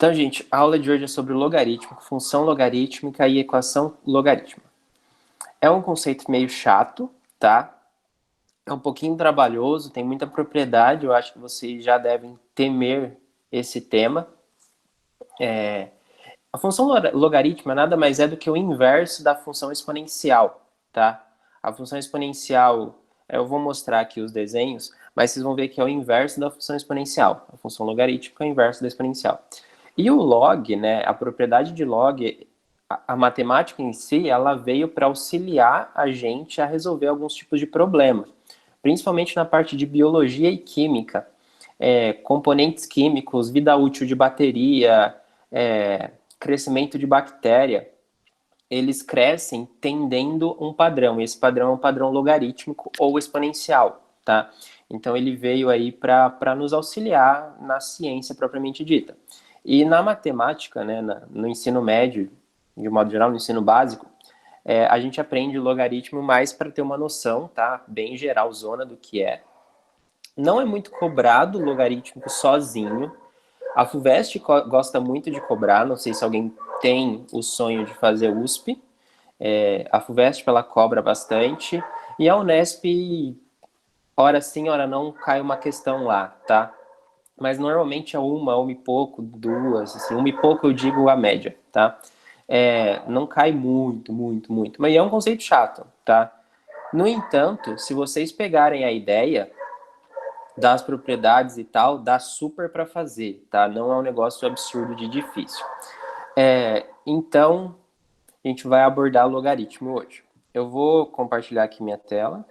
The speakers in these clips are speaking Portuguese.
Então, gente, a aula de hoje é sobre logaritmo, função logarítmica e equação logarítmica. É um conceito meio chato, tá? É um pouquinho trabalhoso, tem muita propriedade, eu acho que vocês já devem temer esse tema. A função logarítmica nada mais é do que o inverso da função exponencial, tá? A função exponencial, eu vou mostrar aqui os desenhos, mas vocês vão ver que é o inverso da função exponencial. A função logarítmica é o inverso da exponencial. E o log, né, a propriedade de log, a matemática em si, ela veio para auxiliar a gente a resolver alguns tipos de problemas, principalmente na parte de biologia e química, componentes químicos, vida útil de bateria, crescimento de bactéria, eles crescem tendendo um padrão, e esse padrão é um padrão logarítmico ou exponencial, tá? Então ele veio aí para nos auxiliar na ciência propriamente dita. E na matemática, né, no ensino médio, de modo geral, no ensino básico, a gente aprende logaritmo mais para ter uma noção, tá? Bem geralzona do que é. Não é muito cobrado o logarítmico sozinho. A FUVEST gosta muito de cobrar, não sei se alguém tem o sonho de fazer USP. A FUVEST ela cobra bastante. E a Unesp, hora sim, hora não, cai uma questão lá, tá? Mas normalmente é uma e pouco, duas, assim, uma e pouco eu digo a média, tá? Não cai muito, muito, muito. Mas é um conceito chato, tá? No entanto, se vocês pegarem a ideia das propriedades e tal, dá super para fazer, tá? Não é um negócio absurdo de difícil. Então, a gente vai abordar o logaritmo hoje. Eu vou compartilhar aqui minha tela.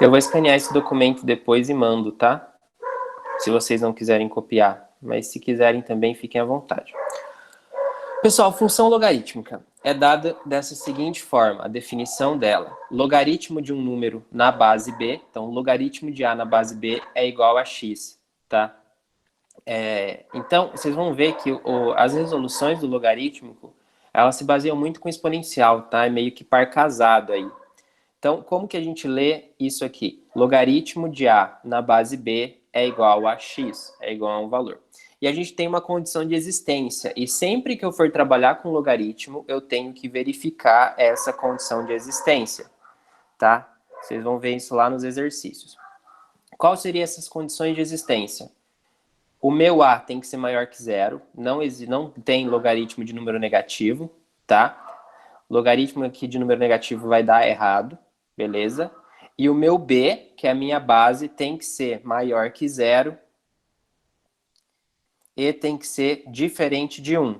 Eu vou escanear esse documento depois e mando, tá? Se vocês não quiserem copiar, mas se quiserem também, fiquem à vontade. Pessoal, função logarítmica é dada dessa seguinte forma, a definição dela. Logaritmo de um número na base b, então logaritmo de a na base b é igual a x, tá? Então, vocês vão ver que as resoluções do logarítmico, elas se baseiam muito com exponencial, tá? É meio que par casado aí. Então, como que a gente lê isso aqui? Logaritmo de a na base b é igual a x, é igual a um valor. E a gente tem uma condição de existência, e sempre que eu for trabalhar com logaritmo, eu tenho que verificar essa condição de existência, tá? Vocês vão ver isso lá nos exercícios. Qual seriam essas condições de existência? O meu a tem que ser maior que zero, não tem logaritmo de número negativo, tá? Logaritmo aqui de número negativo vai dar errado, beleza? E o meu b, que é a minha base, tem que ser maior que zero e tem que ser diferente de 1,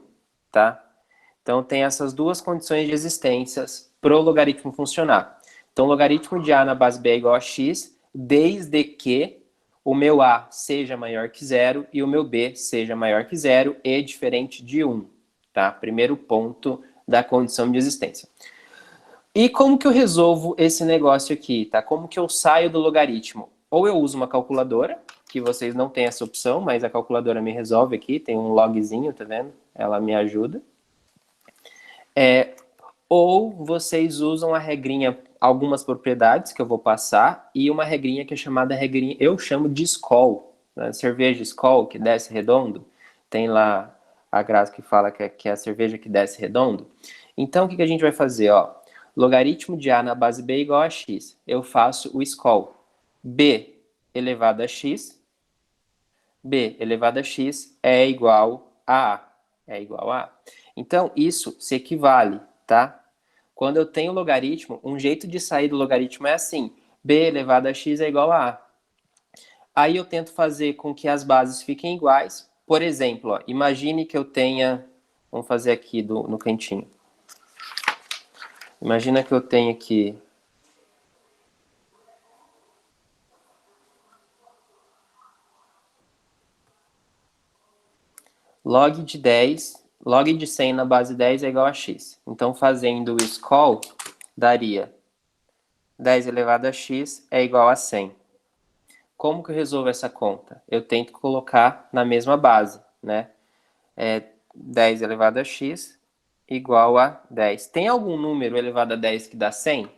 tá? Então tem essas duas condições de existência para o logaritmo funcionar. Então, o logaritmo de a na base b é igual a x, desde que o meu a seja maior que zero e o meu b seja maior que zero e diferente de 1, tá? Primeiro ponto da condição de existência. E como que eu resolvo esse negócio aqui, tá? Como que eu saio do logaritmo? Ou eu uso uma calculadora, que vocês não têm essa opção, mas a calculadora me resolve aqui, tem um logzinho, tá vendo? Ela me ajuda. Ou vocês usam a regrinha, algumas propriedades que eu vou passar, e uma regrinha que é chamada regrinha, eu chamo de Skoll, né? Cerveja Skoll, que desce redondo, tem lá a gráfica que fala que é a cerveja que desce redondo. Então, o que a gente vai fazer, ó? Logaritmo de a na base b é igual a x. Eu faço o Skoll. b elevado a x, b elevado a x é igual a a. É igual a. Então, isso se equivale, tá? Quando eu tenho logaritmo, um jeito de sair do logaritmo é assim. B elevado a x é igual a A. Aí eu tento fazer com que as bases fiquem iguais. Por exemplo, ó, imagine que eu tenha... Vamos fazer aqui no cantinho. Imagina que eu tenha aqui... log de 10, log de 100 na base 10 é igual a x. Então, fazendo o Skoll, daria 10 elevado a x é igual a 100. Como que eu resolvo essa conta? Eu tento colocar na mesma base, né? 10 elevado a x igual a 10. Tem algum número elevado a 10 que dá 100?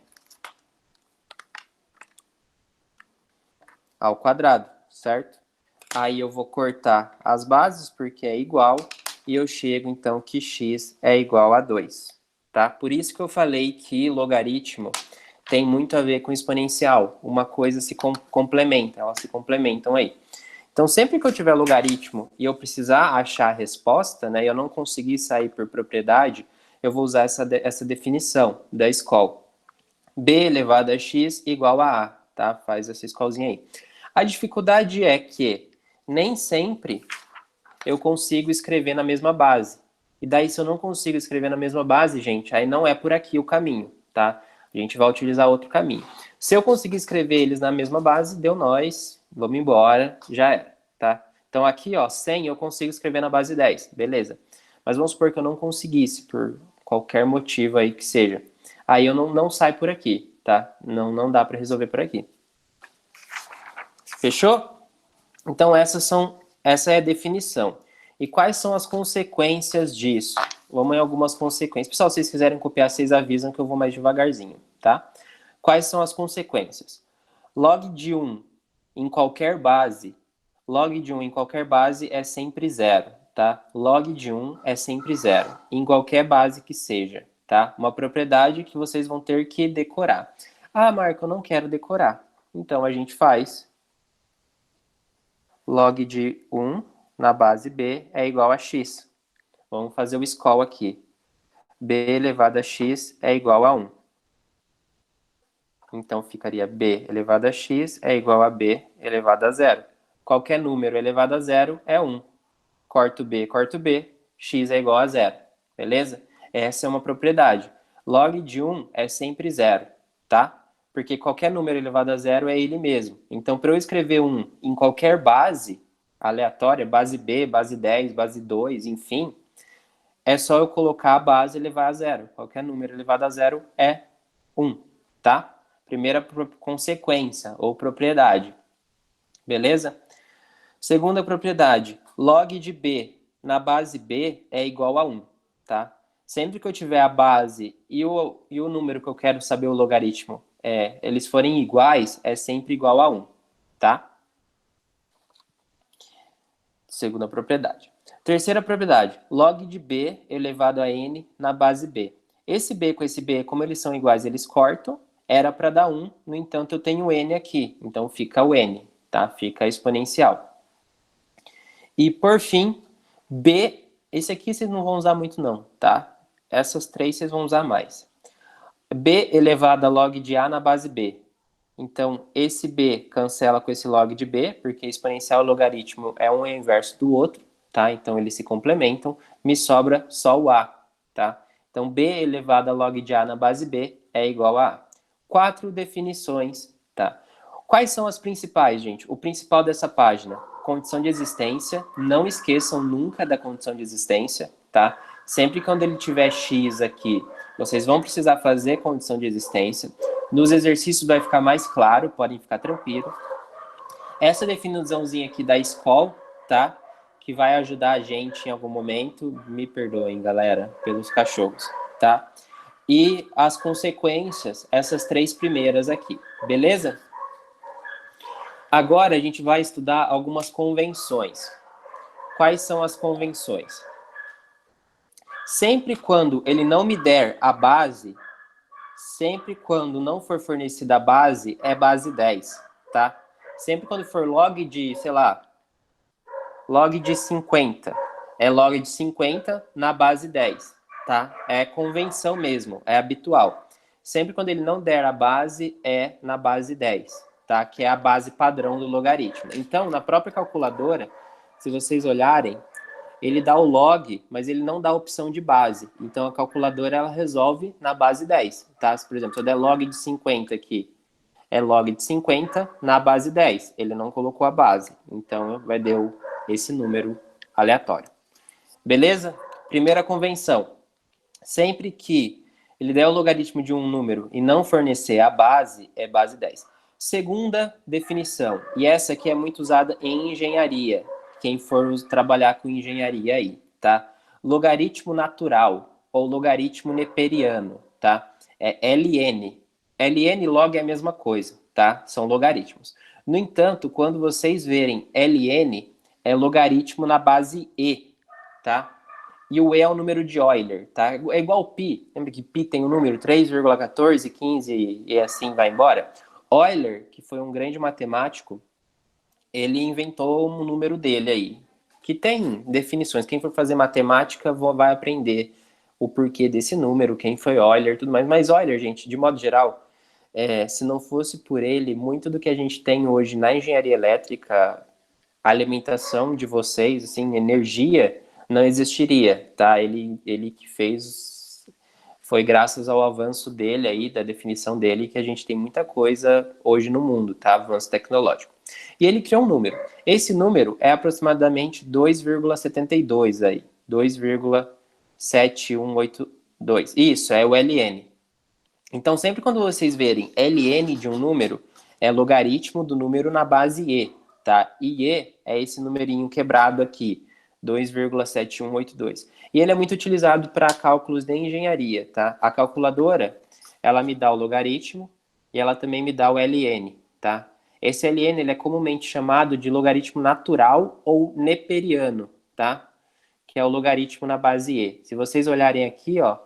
Ao quadrado, certo? Aí eu vou cortar as bases, porque é igual, e eu chego, então, que x é igual a 2, tá? Por isso que eu falei que logaritmo tem muito a ver com exponencial. Uma coisa se complementa, elas se complementam aí. Então, sempre que eu tiver logaritmo e eu precisar achar a resposta, né, e eu não conseguir sair por propriedade, eu vou usar essa definição da escola. B elevado a x igual a A, tá? Faz essa escolzinha aí. A dificuldade é que nem sempre eu consigo escrever na mesma base. E daí, se eu não consigo escrever na mesma base, gente, aí não é por aqui o caminho, tá? A gente vai utilizar outro caminho. Se eu conseguir escrever eles na mesma base, deu nós, vamos embora, já era, tá? Então aqui, ó, 100 eu consigo escrever na base 10, beleza. Mas vamos supor que eu não conseguisse, por qualquer motivo aí que seja. Aí eu não saio por aqui, tá? Não dá para resolver por aqui. Fechou? Então essa é a definição. E quais são as consequências disso? Vamos em algumas consequências. Pessoal, se vocês quiserem copiar, vocês avisam que eu vou mais devagarzinho, tá? Quais são as consequências? Log de 1 em qualquer base, log de 1 em qualquer base é sempre zero, tá? Log de 1 é sempre zero, em qualquer base que seja, tá? Uma propriedade que vocês vão ter que decorar. Ah, Marco, eu não quero decorar. Então a gente faz log de 1 na base B é igual a x. Vamos fazer o escol aqui. B elevado a x é igual a 1. Então ficaria B elevado a x é igual a B elevado a zero. Qualquer número elevado a zero é 1. Corto B, x é igual a zero. Beleza? Essa é uma propriedade. Log de 1 é sempre zero, tá? Porque qualquer número elevado a zero é ele mesmo. Então, para eu escrever 1 em qualquer base aleatória, base B, base 10, base 2, enfim, é só eu colocar a base e levar a zero. Qualquer número elevado a zero é 1, tá? Primeira consequência ou propriedade. Beleza? Segunda propriedade, log de B na base B é igual a 1, tá? Sempre que eu tiver a base e o número que eu quero saber o logaritmo, eles forem iguais, é sempre igual a 1, tá? Segunda propriedade. Terceira propriedade, log de B elevado a n na base B. Esse B com esse B, como eles são iguais, eles cortam, era para dar 1, no entanto eu tenho n aqui, então fica o n, tá? Fica exponencial. E por fim, B, esse aqui vocês não vão usar muito não, tá? Essas três vocês vão usar mais. B elevado a log de A na base B. Então, esse B cancela com esse log de B, porque exponencial e logaritmo é um inverso do outro, tá? Então, eles se complementam. Me sobra só o A, tá? Então, B elevado a log de A na base B é igual a A. 4 definições, tá? Quais são as principais, gente? O principal dessa página, condição de existência. Não esqueçam nunca da condição de existência, tá? Sempre quando ele tiver x aqui, vocês vão precisar fazer condição de existência. Nos exercícios vai ficar mais claro, podem ficar tranquilos. Essa definiçãozinha aqui da escola, tá? Que vai ajudar a gente em algum momento. Me perdoem, galera, pelos cachorros, tá? E as consequências, essas três primeiras aqui, beleza? Agora a gente vai estudar algumas convenções. Quais são as convenções? Sempre quando ele não me der a base, sempre quando não for fornecida a base, é base 10, tá? Sempre quando for log de, sei lá, log de 50, é log de 50 na base 10, tá? É convenção mesmo, é habitual. Sempre quando ele não der a base, é na base 10, tá? Que é a base padrão do logaritmo. Então, na própria calculadora, se vocês olharem, ele dá o log, mas ele não dá a opção de base. Então, a calculadora, ela resolve na base 10, tá? Por exemplo, se eu der log de 50 aqui, é log de 50 na base 10. Ele não colocou a base. Então, vai dar esse número aleatório. Beleza? Primeira convenção. Sempre que ele der o logaritmo de um número e não fornecer a base, é base 10. Segunda definição, e essa aqui é muito usada em engenharia, quem for trabalhar com engenharia aí, tá? Logaritmo natural, ou logaritmo neperiano, tá? É LN. LN e log é a mesma coisa, tá? São logaritmos. No entanto, quando vocês verem LN, é logaritmo na base E, tá? E o E é o número de Euler, tá? É igual π. Lembra que π tem o número 3,14, 15 e assim vai embora? Euler, que foi um grande matemático, ele inventou um número dele aí, que tem definições. Quem for fazer matemática vai aprender o porquê desse número, quem foi Euler e tudo mais. Mas Euler, gente, de modo geral, se não fosse por ele, muito do que a gente tem hoje na engenharia elétrica, a alimentação de vocês, assim, energia, não existiria, tá? Ele que fez, foi graças ao avanço dele aí, da definição dele, que a gente tem muita coisa hoje no mundo, tá? Avanço tecnológico. E ele criou um número. Esse número é aproximadamente 2,72 aí, 2,7182. Isso, é o LN. Então, sempre quando vocês verem LN de um número, é logaritmo do número na base E, tá? E E é esse numerinho quebrado aqui, 2,7182. E ele é muito utilizado para cálculos de engenharia, tá? A calculadora, ela me dá o logaritmo e ela também me dá o LN, tá? Esse LN ele é comumente chamado de logaritmo natural ou neperiano, tá? Que é o logaritmo na base E. Se vocês olharem aqui, ó,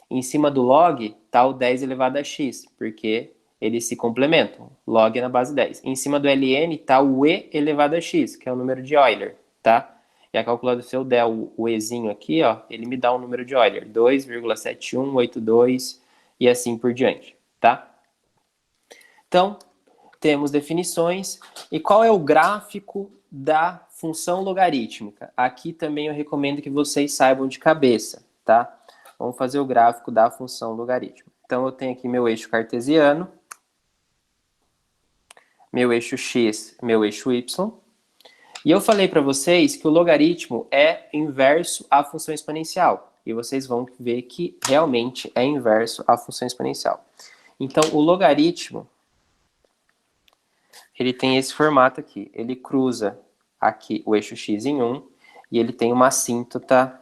em cima do log está o 10 elevado a x, porque eles se complementam. Log é na base 10. Em cima do ln está o e elevado a x, que é o número de Euler, tá? E a calculadora, se eu der o ezinho aqui, ó, ele me dá um número de Euler, 2,7182 e assim por diante, tá? Então, temos definições. E qual é o gráfico da função logarítmica? Aqui também eu recomendo que vocês saibam de cabeça, tá? Vamos fazer o gráfico da função logarítmica. Então, eu tenho aqui meu eixo cartesiano, meu eixo x, meu eixo y. E eu falei para vocês que o logaritmo é inverso à função exponencial. E vocês vão ver que realmente é inverso à função exponencial. Então, o logaritmo, ele tem esse formato aqui. Ele cruza aqui o eixo x em 1 e ele tem uma assíntota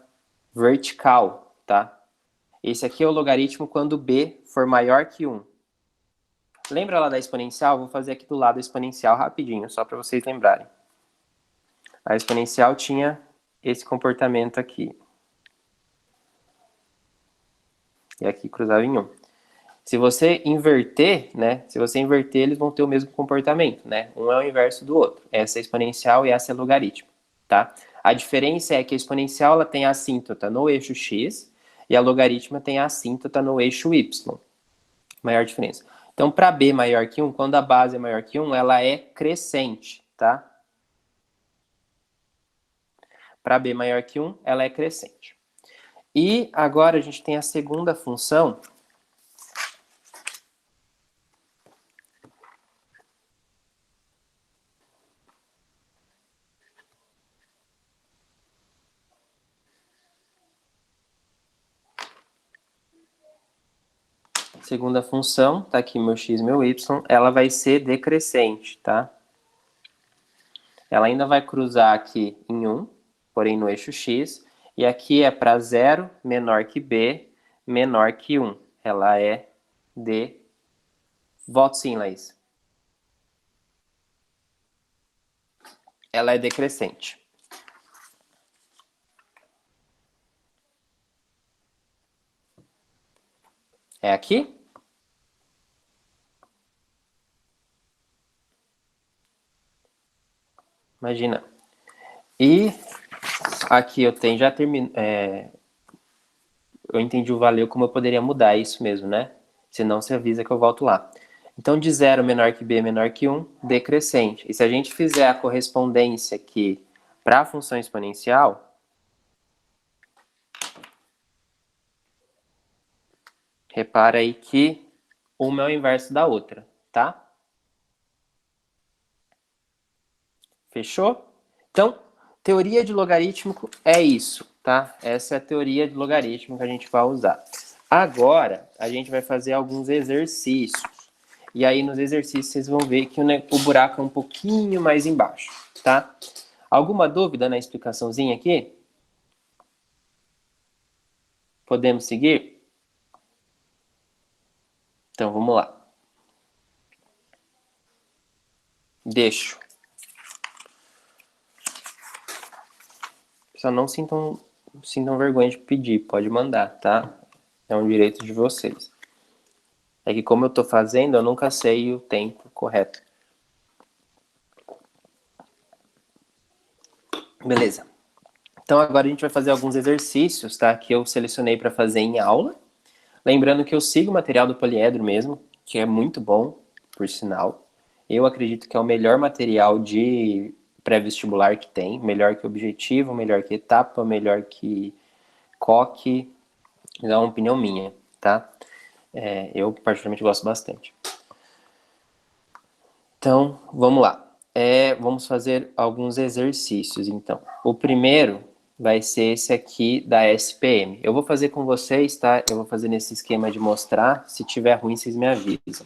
vertical, tá? Esse aqui é o logaritmo quando b for maior que 1. Lembra lá da exponencial? Vou fazer aqui do lado a exponencial rapidinho, só para vocês lembrarem. A exponencial tinha esse comportamento aqui. E aqui cruzava em 1. Se você inverter, né? Se você inverter, eles vão ter o mesmo comportamento, né? Um é o inverso do outro. Essa é exponencial e essa é logaritmo, tá? A diferença é que a exponencial ela tem a assíntota no eixo x e a logaritma tem a assíntota no eixo y. Maior diferença. Então, para b maior que 1, quando a base é maior que 1, ela é crescente, tá? Para b maior que 1, ela é crescente. E agora a gente tem a segunda função. Segunda função, tá aqui meu x, meu y, ela vai ser decrescente, tá? Ela ainda vai cruzar aqui em 1, porém no eixo x, e aqui é para 0 menor que b, menor que 1. Ela é de... Voto sim, Laís. Ela é decrescente. É aqui? Imagina. E aqui eu tenho, já termino, eu entendi o valeu como eu poderia mudar, é isso mesmo, né? Senão você avisa que eu volto lá. Então, de 0 menor que b menor que 1, decrescente. E se a gente fizer a correspondência aqui para a função exponencial, repara aí que uma é o inverso da outra, tá? Fechou? Então, teoria de logarítmico é isso, tá? Essa é a teoria de logaritmo que a gente vai usar. Agora, a gente vai fazer alguns exercícios. E aí nos exercícios vocês vão ver que o buraco é um pouquinho mais embaixo, tá? Alguma dúvida na explicaçãozinha aqui? Podemos seguir? Então vamos lá. Deixo. Só não sintam vergonha de pedir, pode mandar, tá? É um direito de vocês. É que como eu tô fazendo, eu nunca sei o tempo correto. Beleza. Então agora a gente vai fazer alguns exercícios, tá? Que eu selecionei para fazer em aula. Lembrando que eu sigo o material do poliedro mesmo, que é muito bom, por sinal. Eu acredito que é o melhor material de pré-vestibular que tem. Melhor que Objetivo, melhor que Etapa, melhor que Coque. É uma opinião minha, tá? Eu particularmente gosto bastante. Então, vamos lá. Vamos fazer alguns exercícios, então. O primeiro vai ser esse aqui da SPM. Eu vou fazer com vocês, tá? Eu vou fazer nesse esquema de mostrar. Se tiver ruim, vocês me avisam.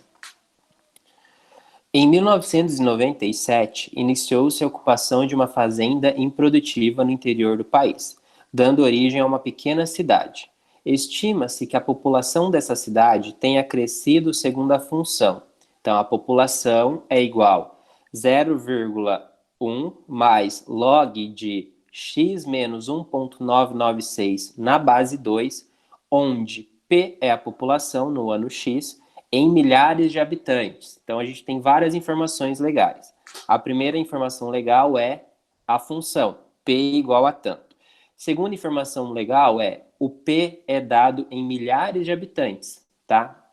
Em 1997, iniciou-se a ocupação de uma fazenda improdutiva no interior do país, dando origem a uma pequena cidade. Estima-se que a população dessa cidade tenha crescido segundo a função. Então, a população é igual a 0,1 mais log de x menos 1,996 na base 2, onde P é a população no ano X, em milhares de habitantes. Então, a gente tem várias informações legais. A primeira informação legal é a função, P igual a tanto. Segunda informação legal é o P é dado em milhares de habitantes, tá?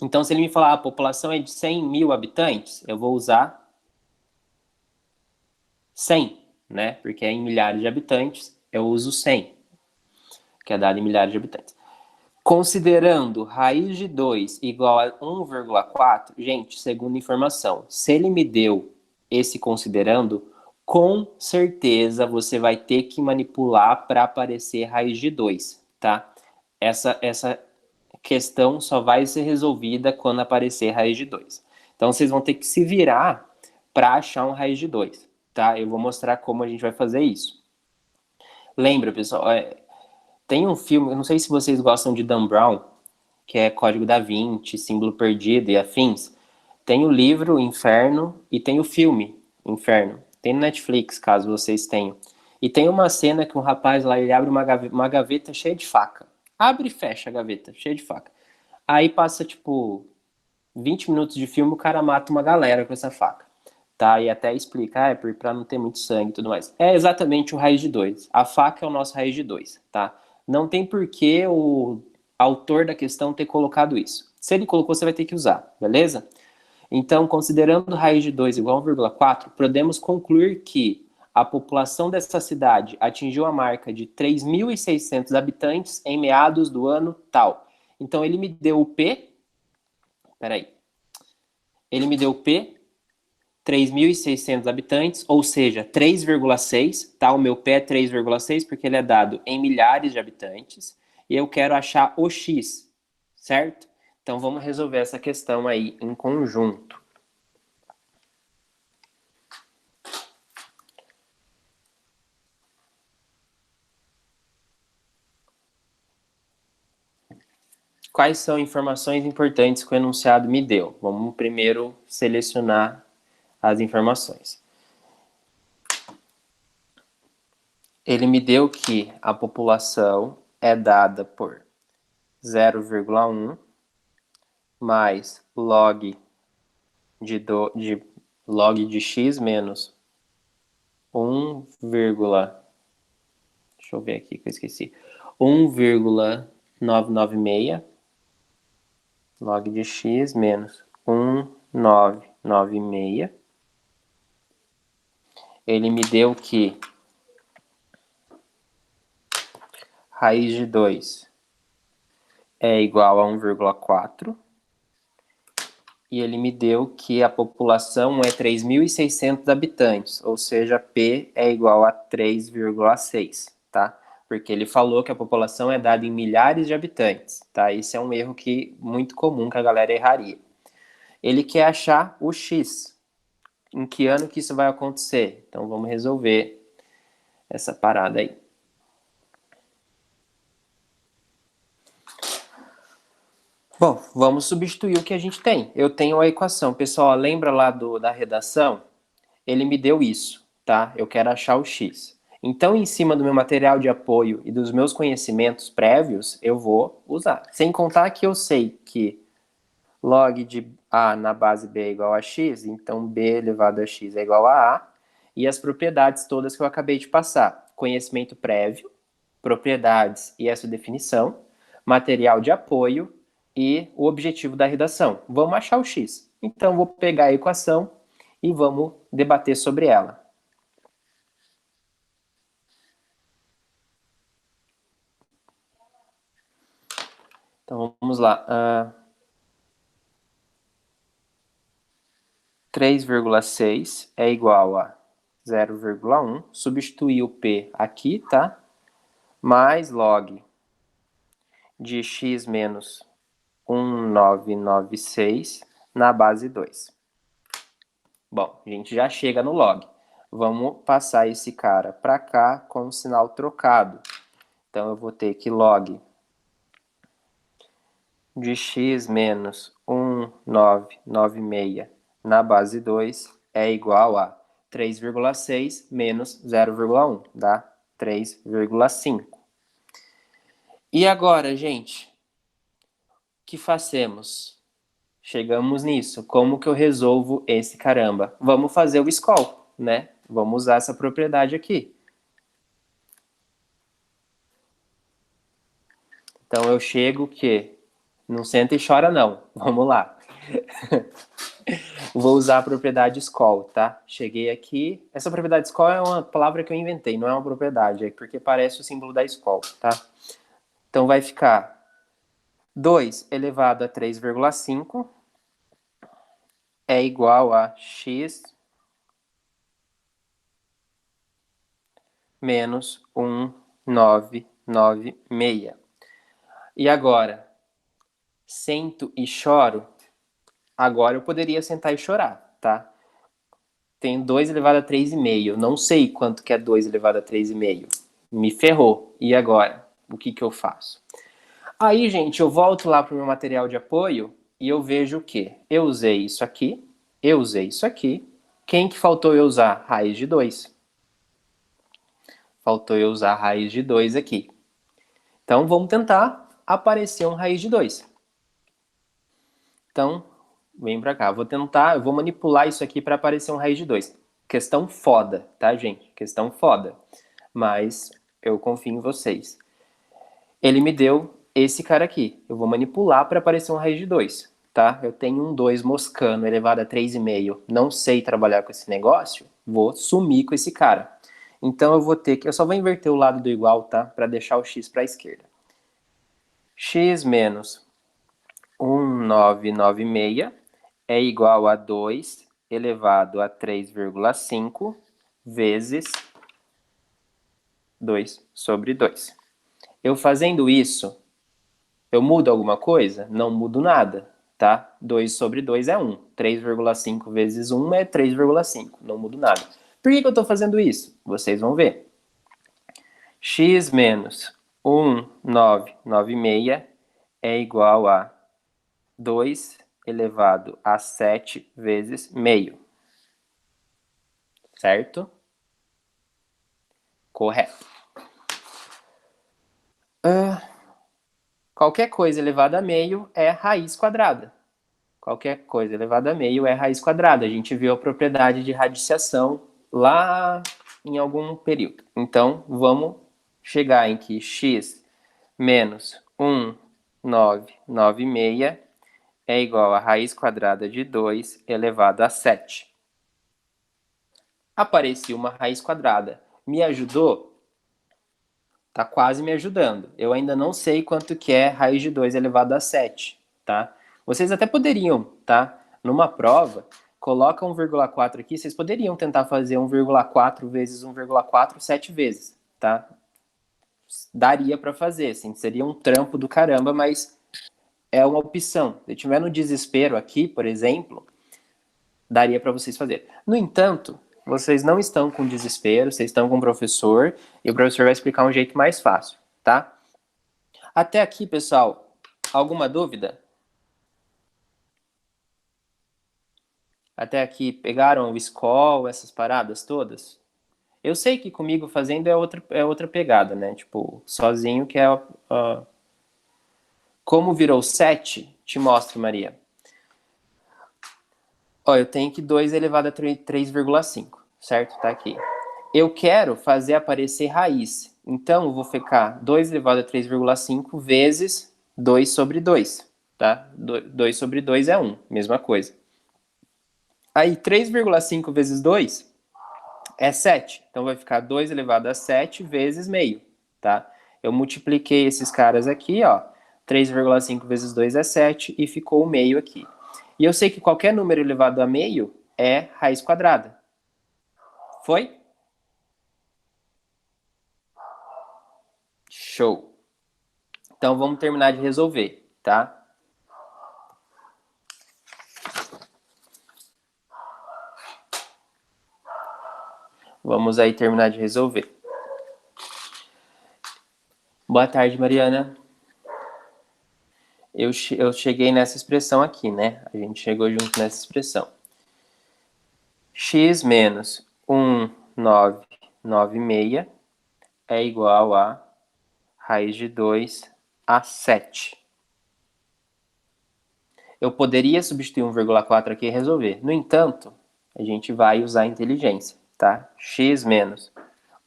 Então, se ele me falar a população é de 100 mil habitantes, eu vou usar 100, né? Porque é em milhares de habitantes, eu uso 100, que é dado em milhares de habitantes. Considerando raiz de 2 igual a 1,4, gente, segunda informação, se ele me deu esse considerando, com certeza você vai ter que manipular para aparecer raiz de 2, tá? Essa questão só vai ser resolvida quando aparecer raiz de 2. Então vocês vão ter que se virar para achar um raiz de 2, tá? Eu vou mostrar como a gente vai fazer isso. Lembra, pessoal, tem um filme, eu não sei se vocês gostam de Dan Brown, que é Código da Vinci, Símbolo Perdido e afins. Tem o livro Inferno e tem o filme Inferno. Tem no Netflix, caso vocês tenham. E tem uma cena que um rapaz lá, ele abre uma gaveta cheia de faca. Abre e fecha a gaveta, cheia de faca. Aí passa, tipo, 20 minutos de filme, o cara mata uma galera com essa faca. Tá? E até explica, pra não ter muito sangue e tudo mais. É exatamente o raiz de 2. A faca é o nosso raiz de 2, tá? Não tem por que o autor da questão ter colocado isso. Se ele colocou, você vai ter que usar, beleza? Então, considerando raiz de 2 igual a 1,4, podemos concluir que a população dessa cidade atingiu a marca de 3.600 habitantes em meados do ano tal. Então, ele me deu o P. Peraí. Ele me deu o P, 3.600 habitantes, ou seja, 3,6, tá? O meu P é 3,6 porque ele é dado em milhares de habitantes. E eu quero achar o X, certo? Então vamos resolver essa questão aí em conjunto. Quais são informações importantes que o enunciado me deu? Vamos primeiro selecionar as informações. Ele me deu que a população é dada por 0,1 mais log de x menos 1, deixa eu ver aqui que eu esqueci. 1,996 log de x menos 1,996. Ele me deu que raiz de 2 é igual a 1,4. E ele me deu que a população é 3.600 habitantes, ou seja, P é igual a 3,6, tá? Porque ele falou que a população é dada em milhares de habitantes, tá? Isso é um erro muito comum que a galera erraria. Ele quer achar o x. Em que ano que isso vai acontecer? Então, vamos resolver essa parada aí. Bom, vamos substituir o que a gente tem. Eu tenho a equação. Pessoal, lembra lá da redação? Ele me deu isso, tá? Eu quero achar o x. Então, em cima do meu material de apoio e dos meus conhecimentos prévios, eu vou usar. Sem contar que eu sei que log de a na base b é igual a x, então b elevado a x é igual a a, e as propriedades todas que eu acabei de passar. Conhecimento prévio, propriedades e essa definição, material de apoio e o objetivo da redação. Vamos achar o x. Então, vou pegar a equação e vamos debater sobre ela. Então, vamos lá. 3,6 é igual a 0,1. Substituir o P aqui, tá? Mais log de x menos 1996 na base 2. Bom, a gente já chega no log. Vamos passar esse cara para cá com o sinal trocado. Então, eu vou ter que log de x menos 1996 na base 2 é igual a 3,6 menos 0,1, dá 3,5. E agora, gente, o que fazemos? Chegamos nisso. Como que eu resolvo esse caramba? Vamos fazer o SCOL, né? Vamos usar essa propriedade aqui. Então, eu chego que... Não senta e chora, não. Vamos lá. Vou usar a propriedade SCOL, tá? Cheguei aqui. Essa propriedade SCOL é uma palavra que eu inventei, não é uma propriedade, é porque parece o símbolo da SCOL, tá? Então, vai ficar 2 elevado a 3,5 é igual a x menos 1996. E agora, sento e choro? Agora eu poderia sentar e chorar, tá? Tenho 2 elevado a 3,5. Não sei quanto que é 2 elevado a 3,5. Me ferrou. E agora? O que eu faço? Aí, gente, eu volto lá para o meu material de apoio e eu vejo o quê? Eu usei isso aqui, eu usei isso aqui. Quem que faltou eu usar? Raiz de 2. Faltou eu usar a raiz de 2 aqui. Então, vamos tentar aparecer um raiz de 2. Então, vem pra cá. Eu vou manipular isso aqui para aparecer um raiz de 2. Questão foda, tá, gente? Questão foda. Mas eu confio em vocês. Ele me deu esse cara aqui. Eu vou manipular para aparecer um raiz de 2, tá? Eu tenho um 2 moscando elevado a 3,5. Não sei trabalhar com esse negócio. Vou sumir com esse cara. Então eu vou ter que... Eu só vou inverter o lado do igual, tá? Para deixar o x para a esquerda. X menos 1996 é igual a 2 elevado a 3,5 vezes 2 sobre 2. Eu fazendo isso, eu mudo alguma coisa? Não mudo nada, tá? 2 sobre 2 é 1. 3,5 vezes 1 é 3,5. Não mudo nada. Por que eu estou fazendo isso? Vocês vão ver. X menos 1996 é igual a 2 elevado a 7 vezes meio. Certo? Correto. Qualquer coisa elevada a meio é raiz quadrada. Qualquer coisa elevada a meio é raiz quadrada. A gente viu a propriedade de radiciação lá em algum período. Então, vamos chegar em que x menos 1996 é igual a raiz quadrada de 2 elevado a 7. Apareceu uma raiz quadrada. Me ajudou? Tá quase me ajudando. Eu ainda não sei quanto que é raiz de 2 elevado a 7, tá? Vocês até poderiam, tá? Numa prova, coloca 1,4 aqui, vocês poderiam tentar fazer 1,4 vezes 1,4 7 vezes, tá? Daria para fazer, assim, seria um trampo do caramba, mas é uma opção. Se tiver no desespero aqui, por exemplo, daria para vocês fazer. No entanto, vocês não estão com desespero, vocês estão com o professor, e o professor vai explicar um jeito mais fácil, tá? Até aqui, pessoal, alguma dúvida? Até aqui, pegaram o SQL, essas paradas todas? Eu sei que comigo fazendo é outra pegada, né? Tipo, sozinho que é... Como virou 7, te mostro, Maria. Ó, eu tenho que 2 elevado a 3,5, certo? Tá aqui. Eu quero fazer aparecer raiz. Então, eu vou ficar 2 elevado a 3,5 vezes 2 sobre 2, tá? 2 sobre 2 é 1, mesma coisa. Aí, 3,5 vezes 2 é 7. Então, vai ficar 2 elevado a 7 vezes meio, tá? Eu multipliquei esses caras aqui, ó. 3,5 vezes 2 é 7 e ficou o meio aqui. E eu sei que qualquer número elevado a meio é raiz quadrada. Foi? Show. Então, vamos terminar de resolver, tá? Vamos aí terminar de resolver. Boa tarde, Mariana. Eu cheguei nessa expressão aqui, né? A gente chegou junto nessa expressão. X menos 1,996 é igual a raiz de 2 a 7. Eu poderia substituir 1,4 aqui e resolver. No entanto, a gente vai usar a inteligência, tá? X menos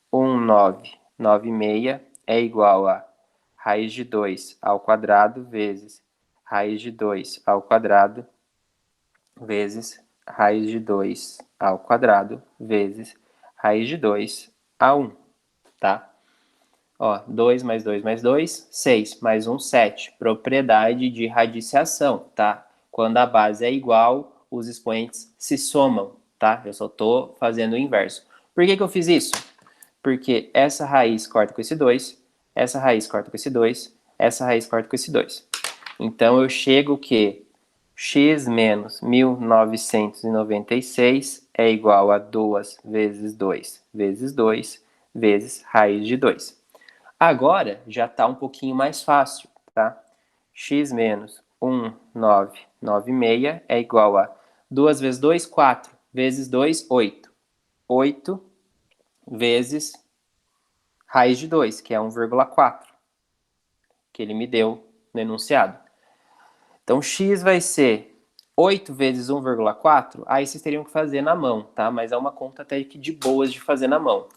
1,996 é igual a raiz de 2 ao quadrado vezes raiz de 2 ao quadrado vezes raiz de 2 ao quadrado vezes raiz de 2 a 1, tá? Ó, 2 mais 2 mais 2, 6, mais 1, 7. Propriedade de radiciação, tá? Quando a base é igual, os expoentes se somam, tá? Eu só tô fazendo o inverso. Por que eu fiz isso? Porque essa raiz corta com esse 2, essa raiz corta com esse 2, essa raiz corta com esse 2. Então, eu chego que x menos 1996 é igual a 2 vezes 2 vezes 2 vezes raiz de 2. Agora, já está um pouquinho mais fácil, tá? X menos 1996 é igual a 2 vezes 2, 4, vezes 2, 8. 8 vezes raiz de 2, que é 1,4, que ele me deu no enunciado. Então, x vai ser 8 vezes 1,4, aí vocês teriam que fazer na mão, tá? Mas é uma conta até que de boas de fazer na mão.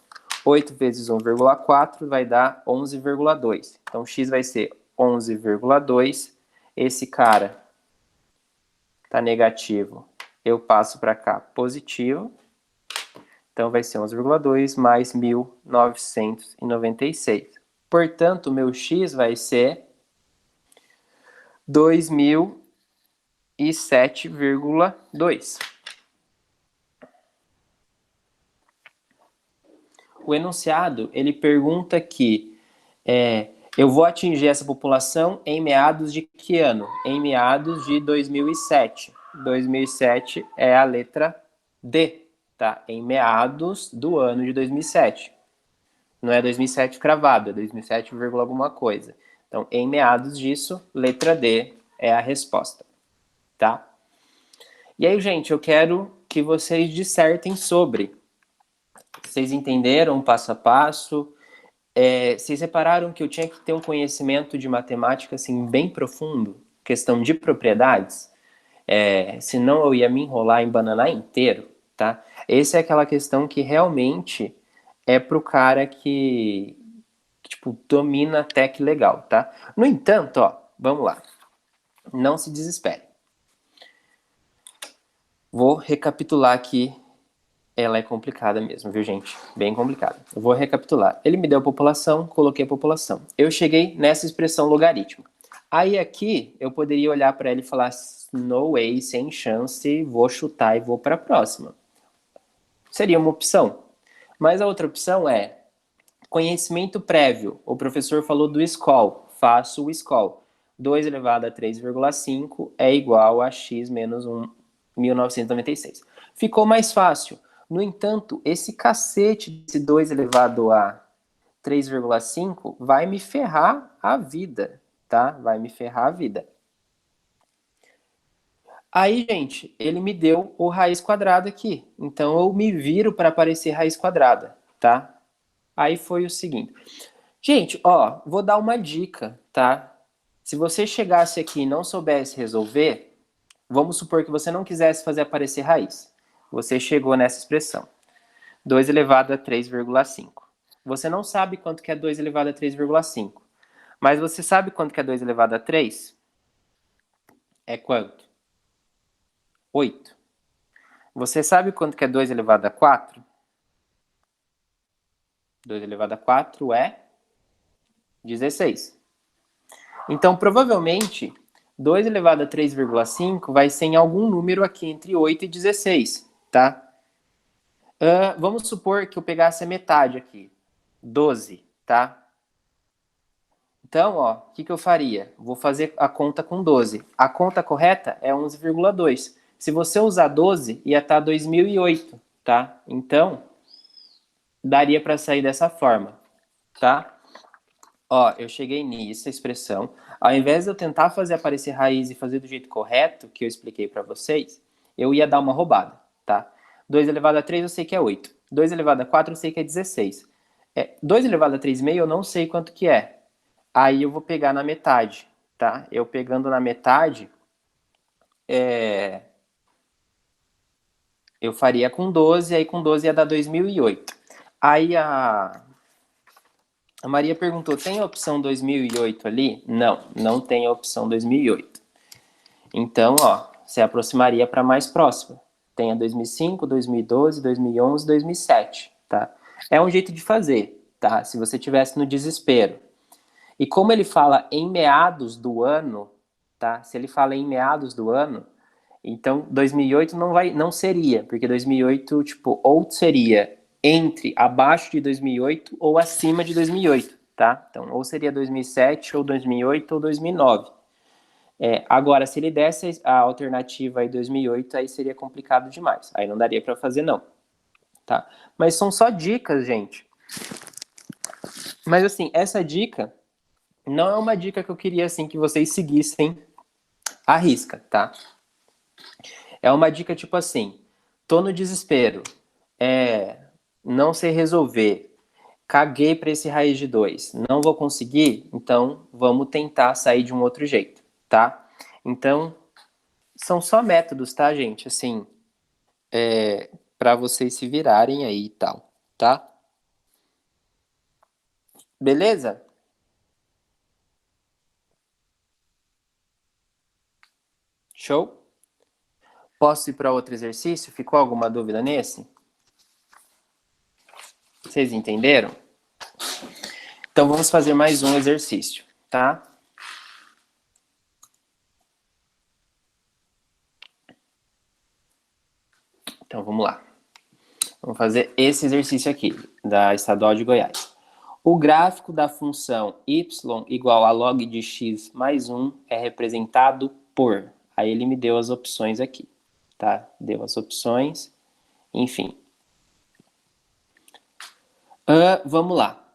8 vezes 1,4 vai dar 11,2. Então, x vai ser 11,2. Esse cara tá negativo. Eu passo para cá positivo. Então, vai ser 11,2 mais 1996. Portanto, o meu x vai ser 2007,2. O enunciado, ele pergunta que eu vou atingir essa população em meados de que ano? Em meados de 2007. 2007 é a letra D, tá? Em meados do ano de 2007. Não é 2007 cravado, é 2007, alguma coisa. Então, em meados disso, letra D é a resposta, tá? E aí, gente, eu quero que vocês dissertem sobre. Vocês entenderam passo a passo? Vocês repararam que eu tinha que ter um conhecimento de matemática assim bem profundo, questão de propriedades, senão eu ia me enrolar, embananar inteiro, tá? Essa é aquela questão que realmente é pro cara que tipo, domina a tech legal, tá? No entanto, ó, vamos lá, não se desespere. Vou recapitular aqui. Ela é complicada mesmo, viu, gente? Bem complicada. Eu vou recapitular. Ele me deu a população, coloquei a população. Eu cheguei nessa expressão logaritmo. Aí aqui, eu poderia olhar para ele e falar, no way, sem chance, vou chutar e vou para a próxima. Seria uma opção. Mas a outra opção é conhecimento prévio. O professor falou do SQL, faço o SQL. 2 elevado a 3,5 é igual a x menos 1.996. Ficou mais fácil. No entanto, esse cacete desse 2 elevado a 3,5 vai me ferrar a vida, tá? Vai me ferrar a vida. Aí, gente, ele me deu o raiz quadrada aqui. Então, eu me viro para aparecer raiz quadrada, tá? Aí foi o seguinte. Gente, ó, vou dar uma dica, tá? Se você chegasse aqui e não soubesse resolver, vamos supor que você não quisesse fazer aparecer raiz. Você chegou nessa expressão. 2 elevado a 3,5. Você não sabe quanto que é 2 elevado a 3,5. Mas você sabe quanto que é 2 elevado a 3? É quanto? 8. Você sabe quanto que é 2 elevado a 4? 2 elevado a 4 é 16. Então, provavelmente, 2 elevado a 3,5 vai ser em algum número aqui entre 8 e 16, tá? Vamos supor que eu pegasse a metade aqui, 12, tá? Então, ó, o que eu faria? Vou fazer a conta com 12. A conta correta é 11,2. Se você usar 12, ia estar 2008, tá? Então, daria para sair dessa forma, tá? Ó, eu cheguei nessa expressão. Ao invés de eu tentar fazer aparecer raiz e fazer do jeito correto, que eu expliquei para vocês, eu ia dar uma roubada, tá? 2 elevado a 3 eu sei que é 8. 2 elevado a 4 eu sei que é 16. 2 elevado a 3,5 eu não sei quanto que é. Aí eu vou pegar na metade, tá? Eu pegando na metade, eu faria com 12, aí com 12 ia dar 2008. Aí a Maria perguntou, tem a opção 2008 ali? Não, não tem a opção 2008. Então, ó, você aproximaria para mais próxima. Tem a 2005, 2012, 2011, 2007, tá? É um jeito de fazer, tá? Se você tivesse no desespero. E como ele fala em meados do ano, tá? Se ele fala em meados do ano, então 2008 não seria, porque 2008, tipo, ou seria entre abaixo de 2008 ou acima de 2008, tá? Então, ou seria 2007, ou 2008, ou 2009. Agora, se ele desse a alternativa aí 2008, aí seria complicado demais. Aí não daria para fazer, não. Tá? Mas são só dicas, gente. Mas, assim, essa dica não é uma dica que eu queria, assim, que vocês seguissem à risca, tá? É uma dica tipo assim, tô no desespero, não sei resolver, caguei para esse raiz de 2, não vou conseguir, então vamos tentar sair de um outro jeito, tá? Então, são só métodos, tá, gente? Assim, para vocês se virarem aí e tal, tá? Beleza? Show? Posso ir para outro exercício? Ficou alguma dúvida nesse? Vocês entenderam? Então vamos fazer mais um exercício, tá? Então vamos lá. Vamos fazer esse exercício aqui, da Estadual de Goiás. O gráfico da função y igual a log de x mais 1 é representado por... Aí ele me deu as opções aqui, tá? Deu as opções, enfim. Vamos lá.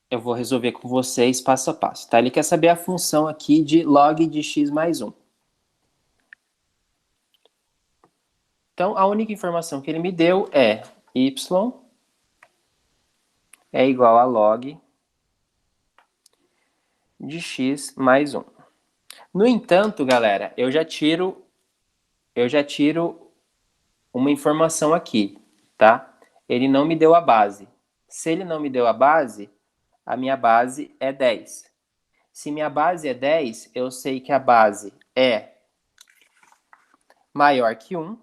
Eu vou resolver com vocês passo a passo, tá? Ele quer saber a função aqui de log de x mais 1. Então, a única informação que ele me deu é y é igual a log de x mais 1. No entanto, galera, eu já tiro uma informação aqui, tá? Ele não me deu a base. Se ele não me deu a base, a minha base é 10. Se minha base é 10, eu sei que a base é maior que 1.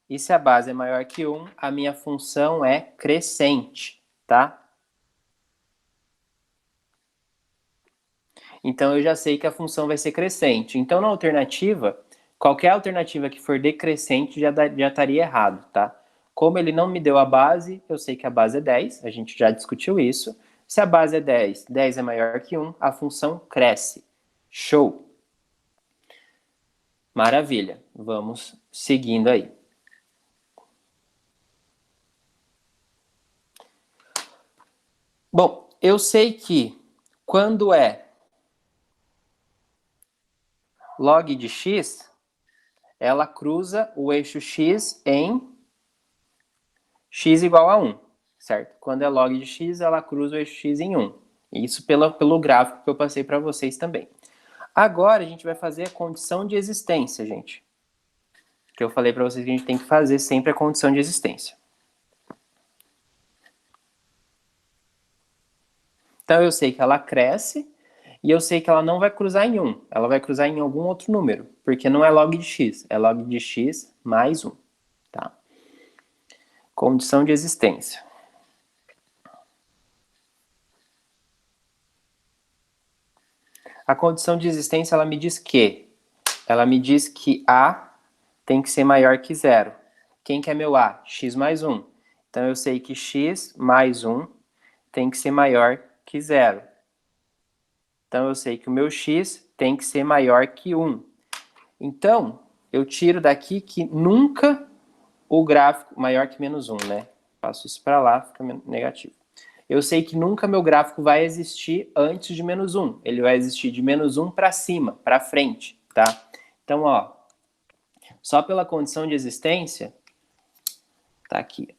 E se a base é maior que 1, a minha função é crescente, tá? Então, eu já sei que a função vai ser crescente. Então, na alternativa, qualquer alternativa que for decrescente já estaria errado, tá? Como ele não me deu a base, eu sei que a base é 10, a gente já discutiu isso. Se a base é 10, 10 é maior que 1, a função cresce. Show! Maravilha. Vamos seguindo aí. Bom, eu sei que quando é log de x, ela cruza o eixo x em x igual a 1, certo? Quando é log de x, ela cruza o eixo x em 1. Isso pelo gráfico que eu passei para vocês também. Agora a gente vai fazer a condição de existência, gente. Que eu falei para vocês que a gente tem que fazer sempre a condição de existência. Então eu sei que ela cresce e eu sei que ela não vai cruzar em 1. Ela vai cruzar em algum outro número, porque não é log de x, é log de x mais 1. Tá? Condição de existência. A condição de existência, ela me diz que? Ela me diz que A tem que ser maior que 0. Quem que é meu A? X mais 1. Então eu sei que x mais 1 tem que ser maior que 0. Então eu sei que o meu x tem que ser maior que 1. Então, eu tiro daqui que nunca o gráfico maior que menos 1, né? Passo isso para lá, fica negativo. Eu sei que nunca meu gráfico vai existir antes de menos 1. Ele vai existir de menos 1 para cima, para frente, tá? Então, ó, só pela condição de existência, tá aqui.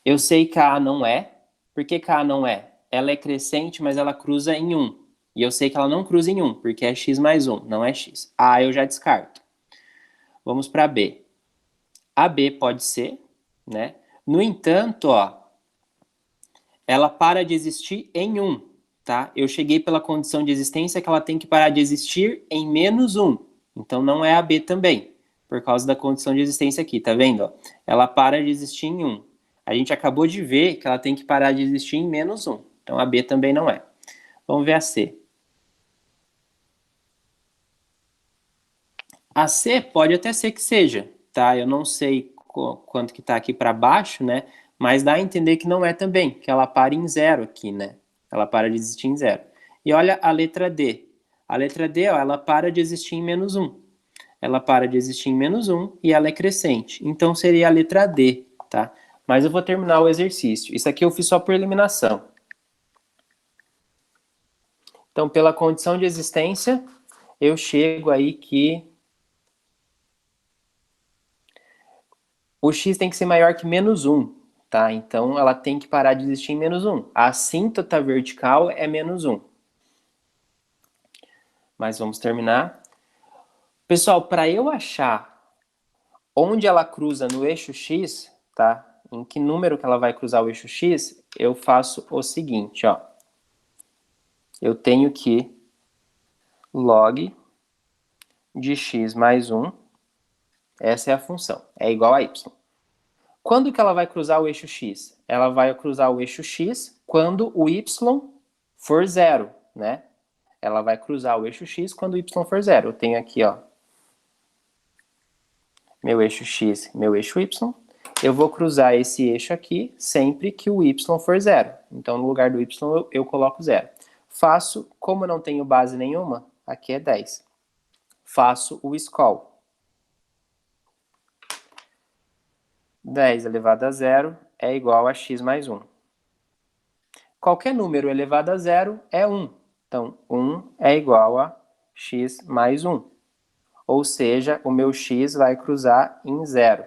Eu sei que a A não é. Por que a A não é? Ela é crescente, mas ela cruza em 1. E eu sei que ela não cruza em 1, porque é x mais 1, não é x. A eu já descarto. Vamos para B. A B pode ser, né? No entanto, ó, ela para de existir em 1, tá? Eu cheguei pela condição de existência que ela tem que parar de existir em menos 1. Então não é a B também, por causa da condição de existência aqui, tá vendo? Ó? Ela para de existir em 1. A gente acabou de ver que ela tem que parar de existir em menos 1. Então a B também não é. Vamos ver a C. A C pode até ser que seja, tá? Eu não sei quanto que tá aqui para baixo, né? Mas dá a entender que não é também, que ela para em 0 aqui, né? Ela para de existir em 0. E olha a letra D. A letra D, ó, ela para de existir em menos 1. Ela para de existir em menos 1 e ela é crescente. Então seria a letra D, tá? Mas eu vou terminar o exercício. Isso aqui eu fiz só por eliminação. Então, pela condição de existência, eu chego aí que o x tem que ser maior que menos 1, tá? Então, ela tem que parar de existir em menos 1. A assíntota vertical é menos 1. Mas vamos terminar. Pessoal, para eu achar onde ela cruza no eixo x, tá? Em que número que ela vai cruzar o eixo x, eu faço o seguinte, ó. Eu tenho que log de x mais 1, essa é a função, é igual a y. Quando que ela vai cruzar o eixo x? Ela vai cruzar o eixo x quando o y for 0, né? Ela vai cruzar o eixo x quando o y for 0. Eu tenho aqui, ó, meu eixo x, meu eixo y. Eu vou cruzar esse eixo aqui sempre que o y for 0. Então, no lugar do y, eu coloco 0. Faço, como eu não tenho base nenhuma, aqui é 10. Faço o scol. 10 elevado a 0 é igual a x mais 1. Qualquer número elevado a 0 é 1. Então, 1 é igual a x mais 1. Ou seja, o meu x vai cruzar em 0.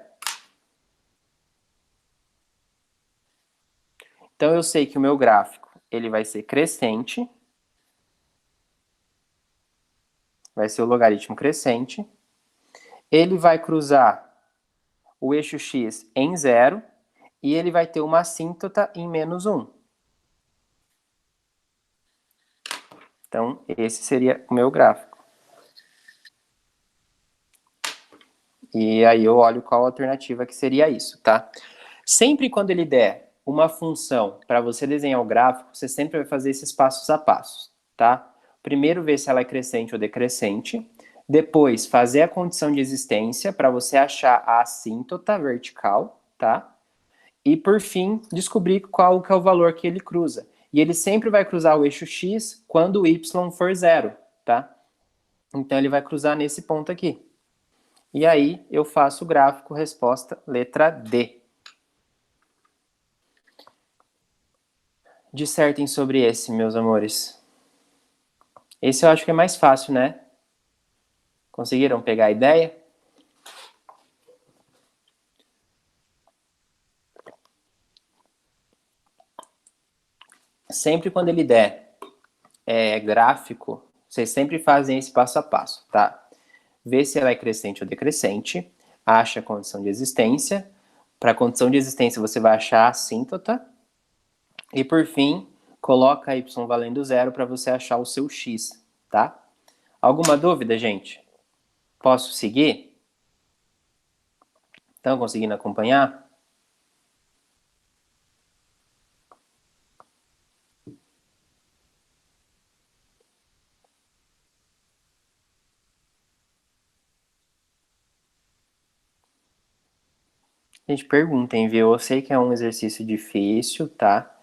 Então, eu sei que o meu gráfico ele vai ser crescente. Vai ser o logaritmo crescente. Ele vai cruzar o eixo x em 0 e ele vai ter uma assíntota em menos 1. Então, esse seria o meu gráfico. E aí eu olho qual alternativa que seria isso, tá? Sempre quando ele der uma função para você desenhar o gráfico, você sempre vai fazer esses passos a passos, tá? Primeiro ver se ela é crescente ou decrescente. Depois, fazer a condição de existência para você achar a assíntota vertical, tá? E, por fim, descobrir qual que é o valor que ele cruza. E ele sempre vai cruzar o eixo x quando o y for zero, tá? Então, ele vai cruzar nesse ponto aqui. E aí, eu faço o gráfico, resposta, letra D. Dissertem sobre esse, meus amores. Esse eu acho que é mais fácil, né? Conseguiram pegar a ideia? Sempre quando ele der gráfico, vocês sempre fazem esse passo a passo, tá? Vê se ela é crescente ou decrescente, acha a condição de existência. Para a condição de existência, você vai achar a assíntota. E, por fim, coloca y valendo zero para você achar o seu x, tá? Alguma dúvida, gente? Posso seguir? Estão conseguindo acompanhar? Gente, perguntem, viu? Eu sei que é um exercício difícil, tá?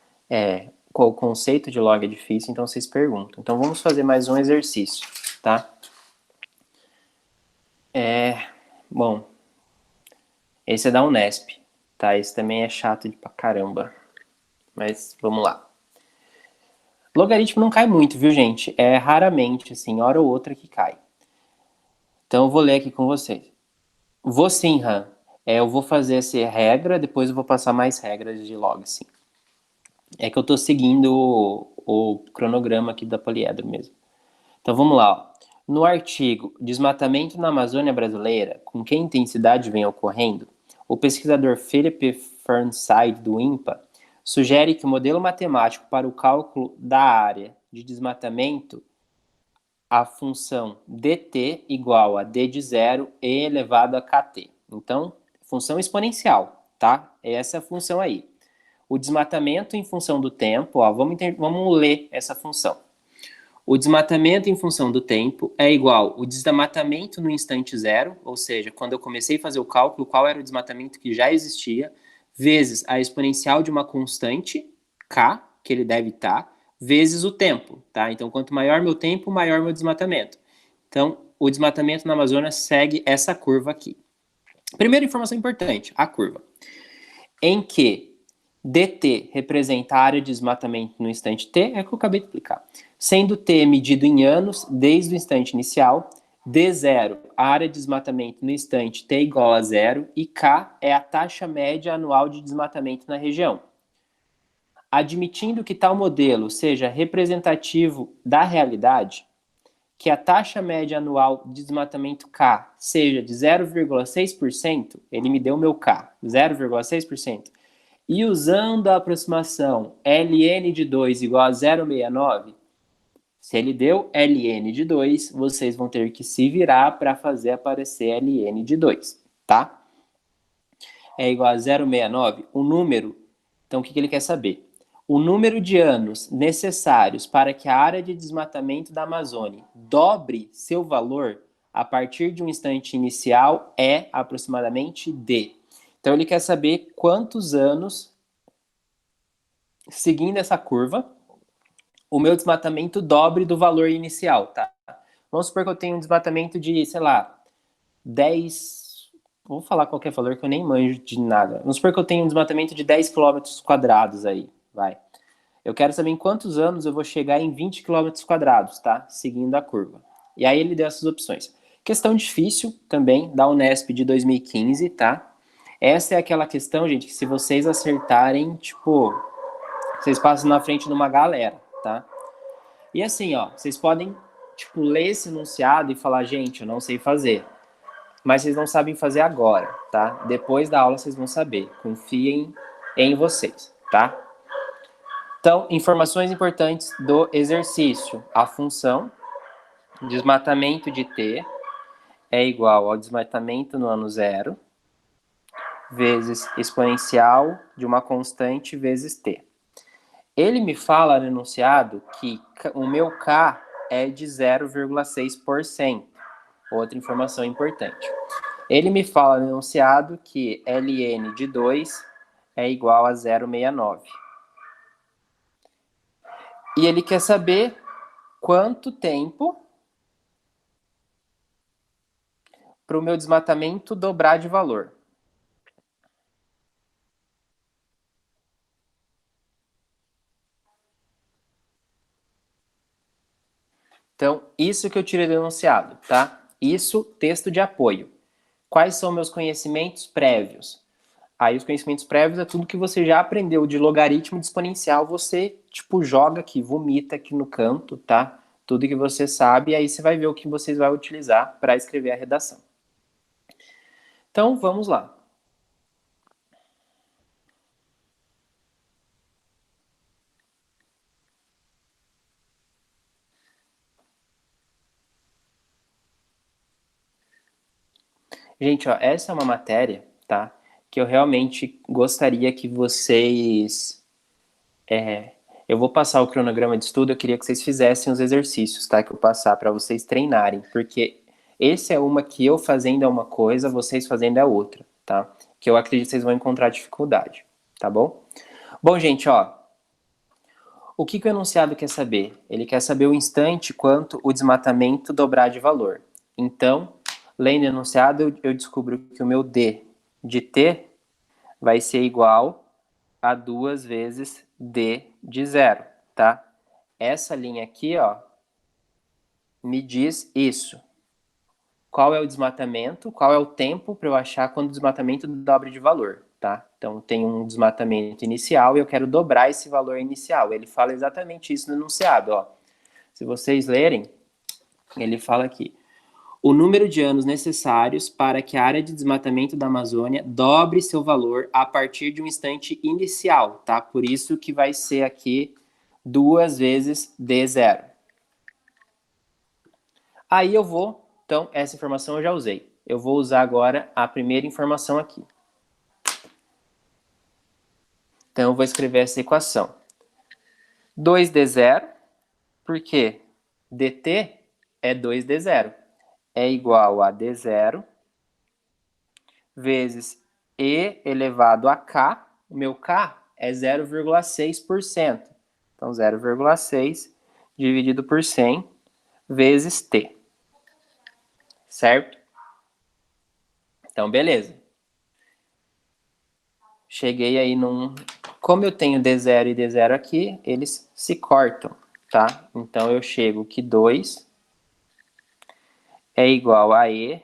O conceito de log é difícil, então vocês perguntam. Então vamos fazer mais um exercício, tá? Bom, esse é da Unesp, tá? Esse também é chato pra caramba. Mas vamos lá. Logaritmo não cai muito, viu, gente? É raramente, assim, hora ou outra que cai. Então eu vou ler aqui com vocês. Vou sim, Han. Eu vou fazer essa regra, depois eu vou passar mais regras de log, sim. É que eu tô seguindo o cronograma aqui da Poliedro mesmo. Então vamos lá, ó. No artigo Desmatamento na Amazônia Brasileira, com que intensidade vem ocorrendo, o pesquisador Philip Fernside, do INPA, sugere que o modelo matemático para o cálculo da área de desmatamento, a função dt igual a d de zero e elevado a kt. Então, função exponencial, tá? Essa é a função aí. O desmatamento em função do tempo, ó, vamos ler essa função. O desmatamento em função do tempo é igual ao desmatamento no instante zero, ou seja, quando eu comecei a fazer o cálculo, qual era o desmatamento que já existia, vezes a exponencial de uma constante, k, que ele deve estar, vezes o tempo, tá? Então, quanto maior meu tempo, maior meu desmatamento. Então, o desmatamento na Amazônia segue essa curva aqui. Primeira informação importante, a curva. Em que dt representa a área de desmatamento no instante t, é o que eu acabei de explicar. Sendo t medido em anos desde o instante inicial, d0, a área de desmatamento no instante t igual a zero, e k é a taxa média anual de desmatamento na região. Admitindo que tal modelo seja representativo da realidade, que a taxa média anual de desmatamento K seja de 0,6%, ele me deu meu K, 0,6%, e usando a aproximação ln de 2 igual a 0,69, se ele deu ln de 2, vocês vão ter que se virar para fazer aparecer ln de 2, tá? É igual a 0,69, o número, então o que ele quer saber? O número de anos necessários para que a área de desmatamento da Amazônia dobre seu valor a partir de um instante inicial é aproximadamente D. Então ele quer saber quantos anos, seguindo essa curva, o meu desmatamento dobre do valor inicial, tá? Vamos supor que eu tenho um desmatamento de, sei lá, 10... Vou falar qualquer valor que eu nem manjo de nada. Vamos supor que eu tenho um desmatamento de 10 km quadrados aí, vai. Eu quero saber em quantos anos eu vou chegar em 20 km quadrados, tá? Seguindo a curva. E aí ele deu essas opções. Questão difícil também, da Unesp de 2015, tá? Essa é aquela questão, gente, que se vocês acertarem, tipo, vocês passam na frente de uma galera, tá? E assim, ó, vocês podem, tipo, ler esse enunciado e falar, gente, eu não sei fazer. Mas vocês não sabem fazer agora, tá? Depois da aula vocês vão saber. Confiem em vocês, tá? Então, informações importantes do exercício. A função desmatamento de T é igual ao desmatamento no ano zero vezes exponencial de uma constante vezes T. Ele me fala no enunciado que o meu K é de 0,6%. Outra informação importante. Ele me fala no enunciado que ln de 2 é igual a 0,69. E ele quer saber quanto tempo para o meu desmatamento dobrar de valor. Então, isso que eu tirei do enunciado, tá? Isso, texto de apoio. Quais são meus conhecimentos prévios? Aí os conhecimentos prévios é tudo que você já aprendeu de logaritmo de exponencial, você, tipo, joga aqui, vomita aqui no canto, tá? Tudo que você sabe, e aí você vai ver o que vocês vão utilizar para escrever a redação. Então, vamos lá. Gente, ó, essa é uma matéria, tá? Que eu realmente gostaria que vocês... eu vou passar o cronograma de estudo, eu queria que vocês fizessem os exercícios, tá? Que eu passar para vocês treinarem, porque esse é uma que eu fazendo é uma coisa, vocês fazendo é outra, tá? Que eu acredito que vocês vão encontrar dificuldade, tá bom? Bom, gente, ó, o que o enunciado quer saber? Ele quer saber o instante quanto o desmatamento dobrar de valor. Então, lendo o enunciado, eu descubro que o meu D de T vai ser igual a 2 vezes D de zero, tá? Essa linha aqui, ó, me diz isso. Qual é o desmatamento, qual é o tempo para eu achar quando o desmatamento dobra de valor, tá? Então, tem um desmatamento inicial e eu quero dobrar esse valor inicial. Ele fala exatamente isso no enunciado, ó. Se vocês lerem, ele fala aqui: o número de anos necessários para que a área de desmatamento da Amazônia dobre seu valor a partir de um instante inicial, tá? Por isso que vai ser aqui 2 vezes D0. Aí eu vou, então, essa informação eu já usei. Eu vou usar agora a primeira informação aqui. Então, eu vou escrever essa equação. 2D0, porque dt é 2D0. É igual a D0 vezes E elevado a K. O meu K é 0,6%. Então, 0,6 dividido por 100 vezes T. Certo? Então, beleza. Cheguei aí num... Como eu tenho D0 e D0 aqui, eles se cortam, tá? Então, eu chego que 2 é igual a E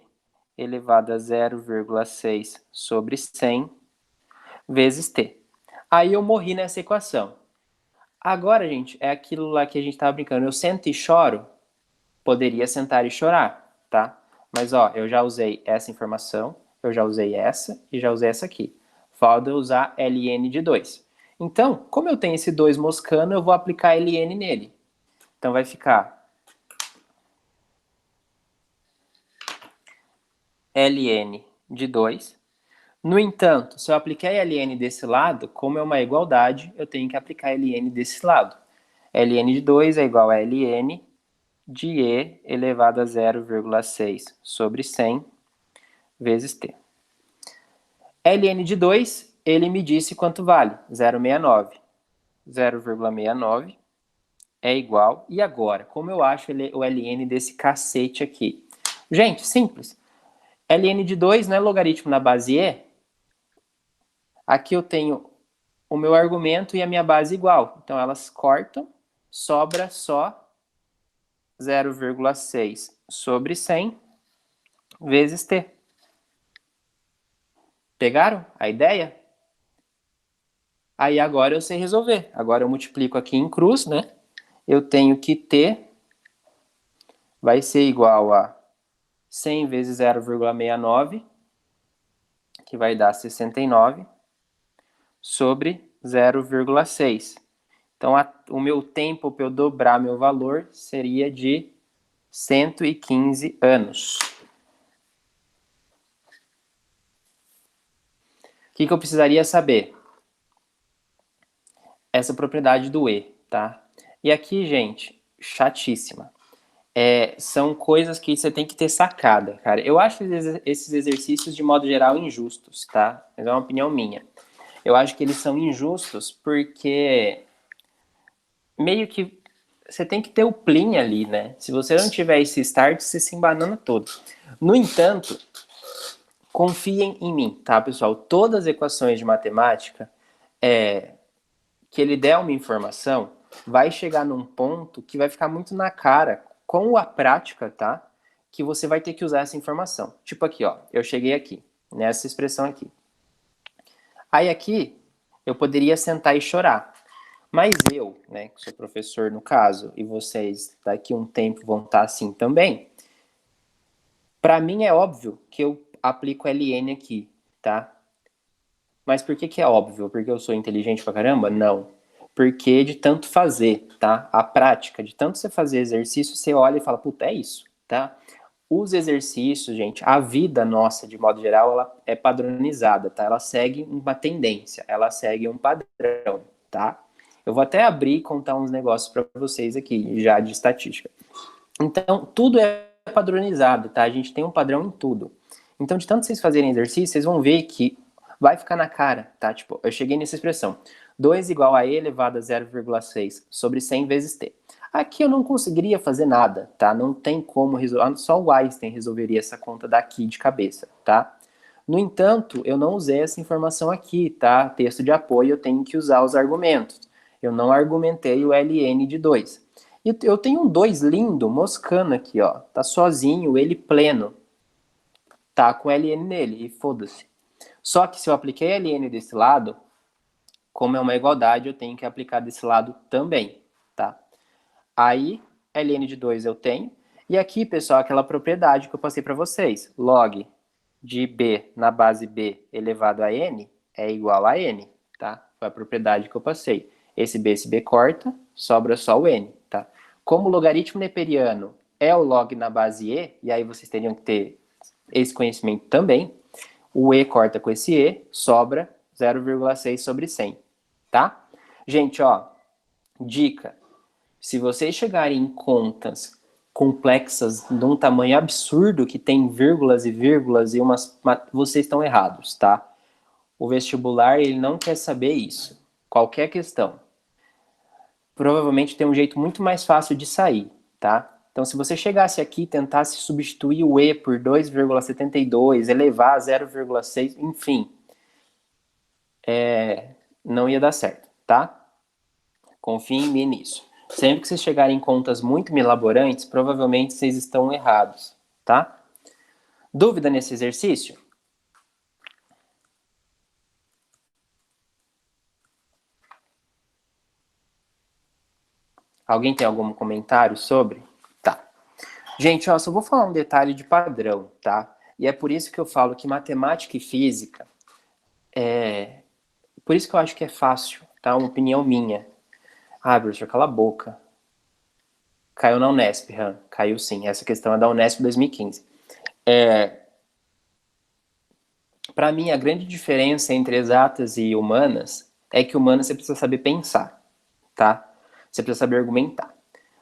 elevado a 0,6 sobre 100 vezes T. Aí eu morri nessa equação. Agora, gente, é aquilo lá que a gente tava brincando. Eu sento e choro? Poderia sentar e chorar, tá? Mas, ó, eu já usei essa informação, eu já usei essa e já usei essa aqui. Falta eu usar ln de 2. Então, como eu tenho esse 2 moscando, eu vou aplicar ln nele. Então, vai ficar ln de 2. No entanto, se eu aplicar ln desse lado, como é uma igualdade, eu tenho que aplicar ln desse lado. ln de 2 é igual a ln de E elevado a 0,6 sobre 100 vezes T. ln de 2, ele me disse quanto vale, 0,69. 0,69 é igual. E agora, como eu acho o ln desse cacete aqui? Gente, simples. ln de 2 não é logaritmo na base E? Aqui eu tenho o meu argumento e a minha base igual. Então, elas cortam, sobra só 0,6 sobre 100 vezes T. Pegaram a ideia? Aí agora eu sei resolver. Agora eu multiplico aqui em cruz, né? Eu tenho que T vai ser igual a 100 vezes 0,69, que vai dar 69, sobre 0,6. Então, o meu tempo para eu dobrar meu valor seria de 115 anos. O que eu precisaria saber? Essa propriedade do E, tá? E aqui, gente, chatíssima. São coisas que você tem que ter sacada, cara. Eu acho esses exercícios, de modo geral, injustos, tá? Mas é uma opinião minha. Eu acho que eles são injustos porque meio que você tem que ter o plim ali, né? Se você não tiver esse start, você se embanana todo. No entanto, confiem em mim, tá, pessoal? Todas as equações de matemática, que ele der uma informação, vai chegar num ponto que vai ficar muito na cara com a prática, tá? Que você vai ter que usar essa informação. Tipo aqui, ó, eu cheguei aqui, nessa expressão aqui. Aí aqui, eu poderia sentar e chorar. Mas eu, né, que sou professor no caso, e vocês daqui a um tempo vão estar assim também, para mim é óbvio que eu aplico LN aqui, tá? Mas por que é óbvio? Porque eu sou inteligente pra caramba? Não. Porque de tanto fazer, tá? A prática, de tanto você fazer exercício, você olha e fala, puta, é isso, tá? Os exercícios, gente, a vida nossa, de modo geral, ela é padronizada, tá? Ela segue uma tendência, ela segue um padrão, tá? Eu vou até abrir e contar uns negócios para vocês aqui, já de estatística. Então, tudo é padronizado, tá? A gente tem um padrão em tudo. Então, de tanto vocês fazerem exercício, vocês vão ver que vai ficar na cara, tá? Tipo, eu cheguei nessa expressão. 2 igual a e elevado a 0,6 sobre 100 vezes t. Aqui eu não conseguiria fazer nada, tá? Não tem como resolver, só o Einstein resolveria essa conta daqui de cabeça, tá? No entanto, eu não usei essa informação aqui, tá? Texto de apoio, eu tenho que usar os argumentos. Eu não argumentei o ln de 2. E eu tenho um 2 lindo, moscando aqui, ó. Tá sozinho, ele pleno. Tá com ln nele, e foda-se. Só que se eu apliquei ln desse lado, como é uma igualdade, eu tenho que aplicar desse lado também, tá? Aí, ln de 2 eu tenho. E aqui, pessoal, aquela propriedade que eu passei para vocês. Log de b na base b elevado a n é igual a n, tá? Foi a propriedade que eu passei. Esse b corta, sobra só o n, tá? Como o logaritmo neperiano é o log na base e, e aí vocês teriam que ter esse conhecimento também, o e corta com esse e, sobra 0,6 sobre 100, tá? Gente, ó, dica, se vocês chegarem em contas complexas de um tamanho absurdo que tem vírgulas e vírgulas e vocês estão errados, tá? O vestibular, ele não quer saber isso. Qualquer questão. Provavelmente tem um jeito muito mais fácil de sair, tá? Então, se você chegasse aqui e tentasse substituir o E por 2,72, elevar a 0,6, enfim, não ia dar certo, tá? Confie em mim nisso. Sempre que vocês chegarem em contas muito milaborantes, provavelmente vocês estão errados, tá? Dúvida nesse exercício? Alguém tem algum comentário sobre? Tá. Gente, ó, só vou falar um detalhe de padrão, tá? E é por isso que eu falo que matemática e física por isso que eu acho que é fácil, tá? Uma opinião minha. Ah, professor, cala a boca. Caiu na Unesp, Han. Caiu sim. Essa questão é da Unesp 2015. Para mim, a grande diferença entre exatas e humanas é que humanas você precisa saber pensar, tá? Você precisa saber argumentar.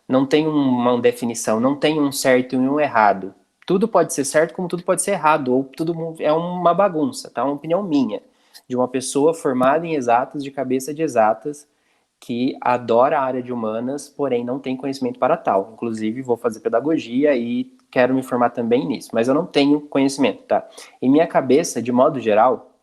Não tem uma definição, não tem um certo e um errado. Tudo pode ser certo como tudo pode ser errado, ou tudo é uma bagunça, tá? Uma opinião minha, de uma pessoa formada em exatas, de cabeça de exatas, que adora a área de humanas, porém não tem conhecimento para tal. Inclusive, vou fazer pedagogia e quero me formar também nisso, mas eu não tenho conhecimento, tá? Em minha cabeça, de modo geral,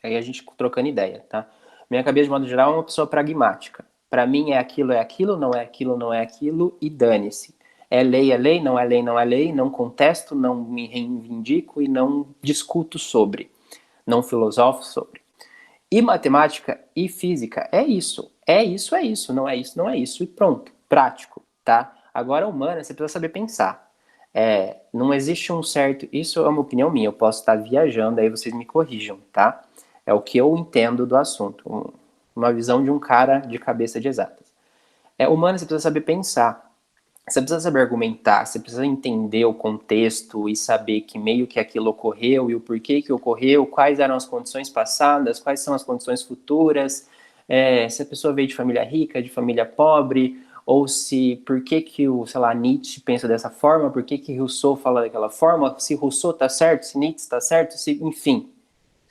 aí a gente trocando ideia, tá? Minha cabeça, de modo geral, é uma pessoa pragmática. Para mim, é aquilo, não é aquilo, não é aquilo, e dane-se. É lei, não é lei, não é lei, não contesto, não me reivindico e não discuto sobre, não filosofo sobre. E matemática e física é isso. É isso, é isso. Não é isso, não é isso. E pronto. Prático, tá? Agora, humana, você precisa saber pensar. Não existe um certo... Isso é uma opinião minha. Eu posso estar viajando, aí vocês me corrijam, tá? É o que eu entendo do assunto. Uma visão de um cara de cabeça de exatas. Humana, você precisa saber pensar. Você precisa saber argumentar, você precisa entender o contexto e saber que meio que aquilo ocorreu e o porquê que ocorreu, quais eram as condições passadas, quais são as condições futuras, se a pessoa veio de família rica, de família pobre, ou se por que o, sei lá, Nietzsche pensa dessa forma, por que Rousseau fala daquela forma, se Rousseau tá certo, se Nietzsche tá certo, enfim.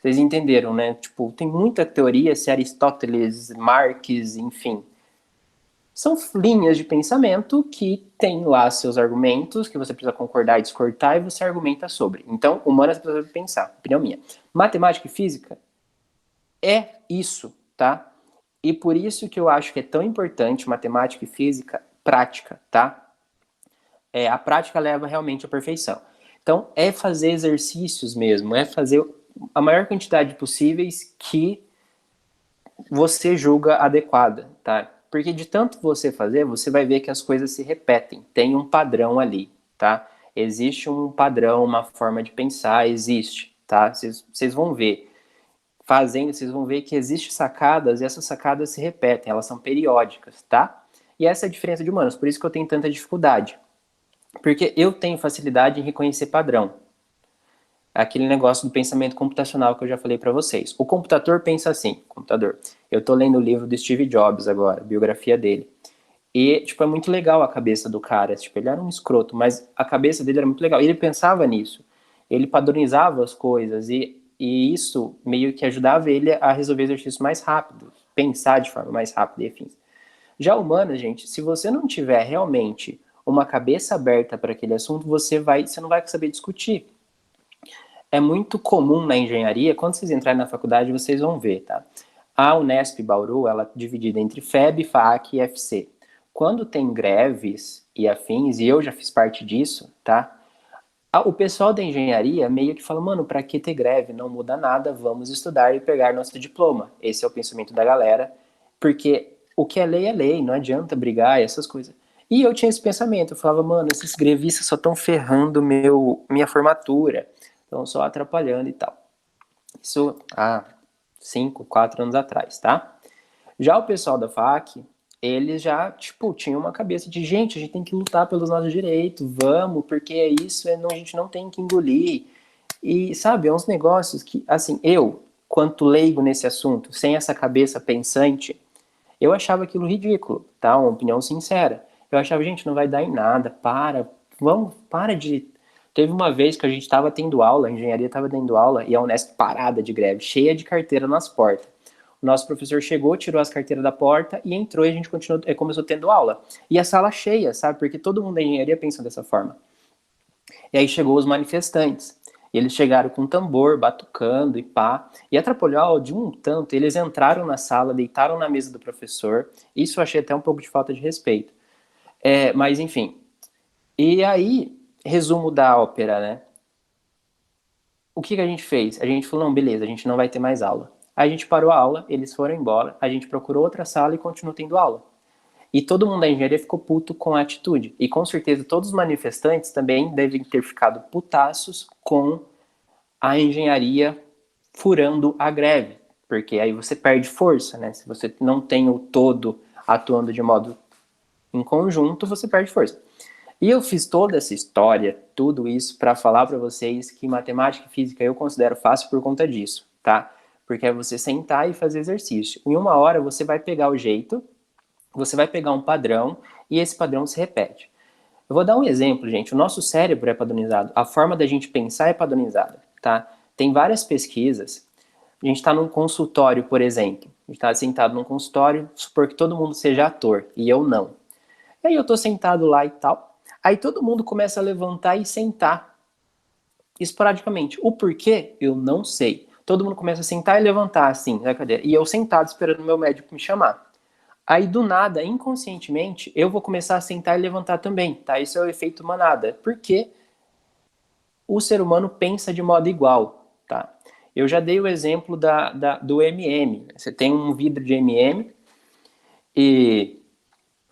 Vocês entenderam, né? Tipo, tem muita teoria, se Aristóteles, Marx, enfim. São linhas de pensamento que tem lá seus argumentos, que você precisa concordar e discordar, e você argumenta sobre. Então, humanas precisa pensar, opinião minha. Matemática e física é isso, tá? E por isso que eu acho que é tão importante matemática e física prática, tá? A prática leva realmente à perfeição. Então, é fazer exercícios mesmo, é fazer a maior quantidade possíveis que você julga adequada, tá? Porque de tanto você fazer, você vai ver que as coisas se repetem, tem um padrão ali, tá? Existe um padrão, uma forma de pensar, existe, tá? Vocês vão ver. Fazendo, vocês vão ver que existem sacadas e essas sacadas se repetem, elas são periódicas, tá? E essa é a diferença de humanos, por isso que eu tenho tanta dificuldade. Porque eu tenho facilidade em reconhecer padrão. Aquele negócio do pensamento computacional que eu já falei para vocês. O computador pensa assim, computador. Eu tô lendo o livro do Steve Jobs agora, a biografia dele. E, tipo, é muito legal a cabeça do cara. Tipo, ele era um escroto, mas a cabeça dele era muito legal. E ele pensava nisso. Ele padronizava as coisas e isso meio que ajudava ele a resolver exercícios mais rápido, pensar de forma mais rápida e afins. Já humana, gente, se você não tiver realmente uma cabeça aberta para aquele assunto, você não vai saber discutir. É muito comum na engenharia, quando vocês entrarem na faculdade, vocês vão ver, tá? A Unesp Bauru, ela é dividida entre FEB, FAC e FC. Quando tem greves e afins, e eu já fiz parte disso, tá? O pessoal da engenharia meio que fala, mano, pra que ter greve? Não muda nada, vamos estudar e pegar nosso diploma. Esse é o pensamento da galera, porque o que é lei, não adianta brigar e essas coisas. E eu tinha esse pensamento, eu falava, mano, esses grevistas só estão ferrando minha formatura, estão só atrapalhando e tal. Isso há 5, 4 anos atrás, tá? Já o pessoal da FAC, eles já, tipo, tinham uma cabeça de, gente, a gente tem que lutar pelos nossos direitos, vamos, porque é isso, a gente não tem que engolir. E, sabe, é uns negócios que, assim, eu, quanto leigo nesse assunto, sem essa cabeça pensante, eu achava aquilo ridículo, tá? Uma opinião sincera. Eu achava, gente, não vai dar em nada, para de... Teve uma vez que a gente estava tendo aula, a engenharia estava tendo aula, e a Unesp parada de greve, cheia de carteira nas portas. O nosso professor chegou, tirou as carteiras da porta e entrou e a gente começou tendo aula. E a sala cheia, sabe? Porque todo mundo da engenharia pensa dessa forma. E aí chegou os manifestantes. E eles chegaram com tambor, batucando e pá. E atrapalhou de um tanto. Eles entraram na sala, deitaram na mesa do professor. Isso eu achei até um pouco de falta de respeito. Mas enfim. E aí, resumo da ópera, né? O que a gente fez? A gente falou, não, beleza, a gente não vai ter mais aula. A gente parou a aula, eles foram embora, a gente procurou outra sala e continuou tendo aula. E todo mundo da engenharia ficou puto com a atitude. E com certeza todos os manifestantes também devem ter ficado putaços com a engenharia furando a greve. Porque aí você perde força, né? Se você não tem o todo atuando de modo em conjunto, você perde força. E eu fiz toda essa história, tudo isso, para falar para vocês que matemática e física eu considero fácil por conta disso, tá? Porque é você sentar e fazer exercício. Em uma hora você vai pegar o jeito, você vai pegar um padrão e esse padrão se repete. Eu vou dar um exemplo, gente. O nosso cérebro é padronizado, a forma da gente pensar é padronizada, tá? Tem várias pesquisas. A gente está num consultório, por exemplo. A gente está sentado num consultório, supor que todo mundo seja ator e eu não. E aí eu tô sentado lá e tal. Aí todo mundo começa a levantar e sentar esporadicamente. O porquê, eu não sei. Todo mundo começa a sentar e levantar assim na cadeira. E eu sentado esperando o meu médico me chamar. Aí do nada, inconscientemente, eu vou começar a sentar e levantar também, tá? Isso é o efeito manada. Porque o ser humano pensa de modo igual, tá? Eu já dei o exemplo do MM. Você tem um vidro de MM e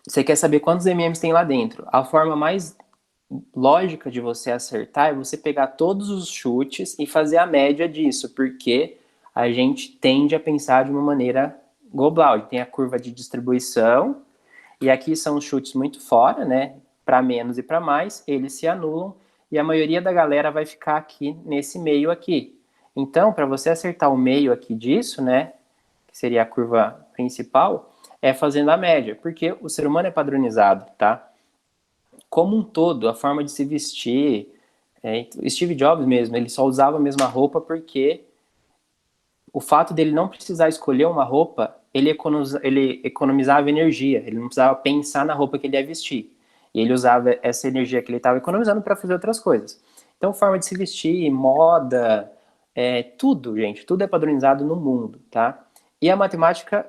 você quer saber quantos MMs tem lá dentro. A forma mais lógica de você acertar é você pegar todos os chutes e fazer a média disso, porque a gente tende a pensar de uma maneira global. Tem a curva de distribuição, e aqui são os chutes muito fora, né? Para menos e para mais, eles se anulam, e a maioria da galera vai ficar aqui nesse meio aqui. Então, para você acertar o meio aqui disso, né? Que seria a curva principal, é fazendo a média, porque o ser humano é padronizado, tá? Como um todo, a forma de se vestir. Steve Jobs mesmo, ele só usava a mesma roupa porque o fato dele não precisar escolher uma roupa, ele economizava energia, ele não precisava pensar na roupa que ele ia vestir. E ele usava essa energia que ele estava economizando para fazer outras coisas. Então, forma de se vestir, moda, tudo, gente, tudo é padronizado no mundo, tá? E a matemática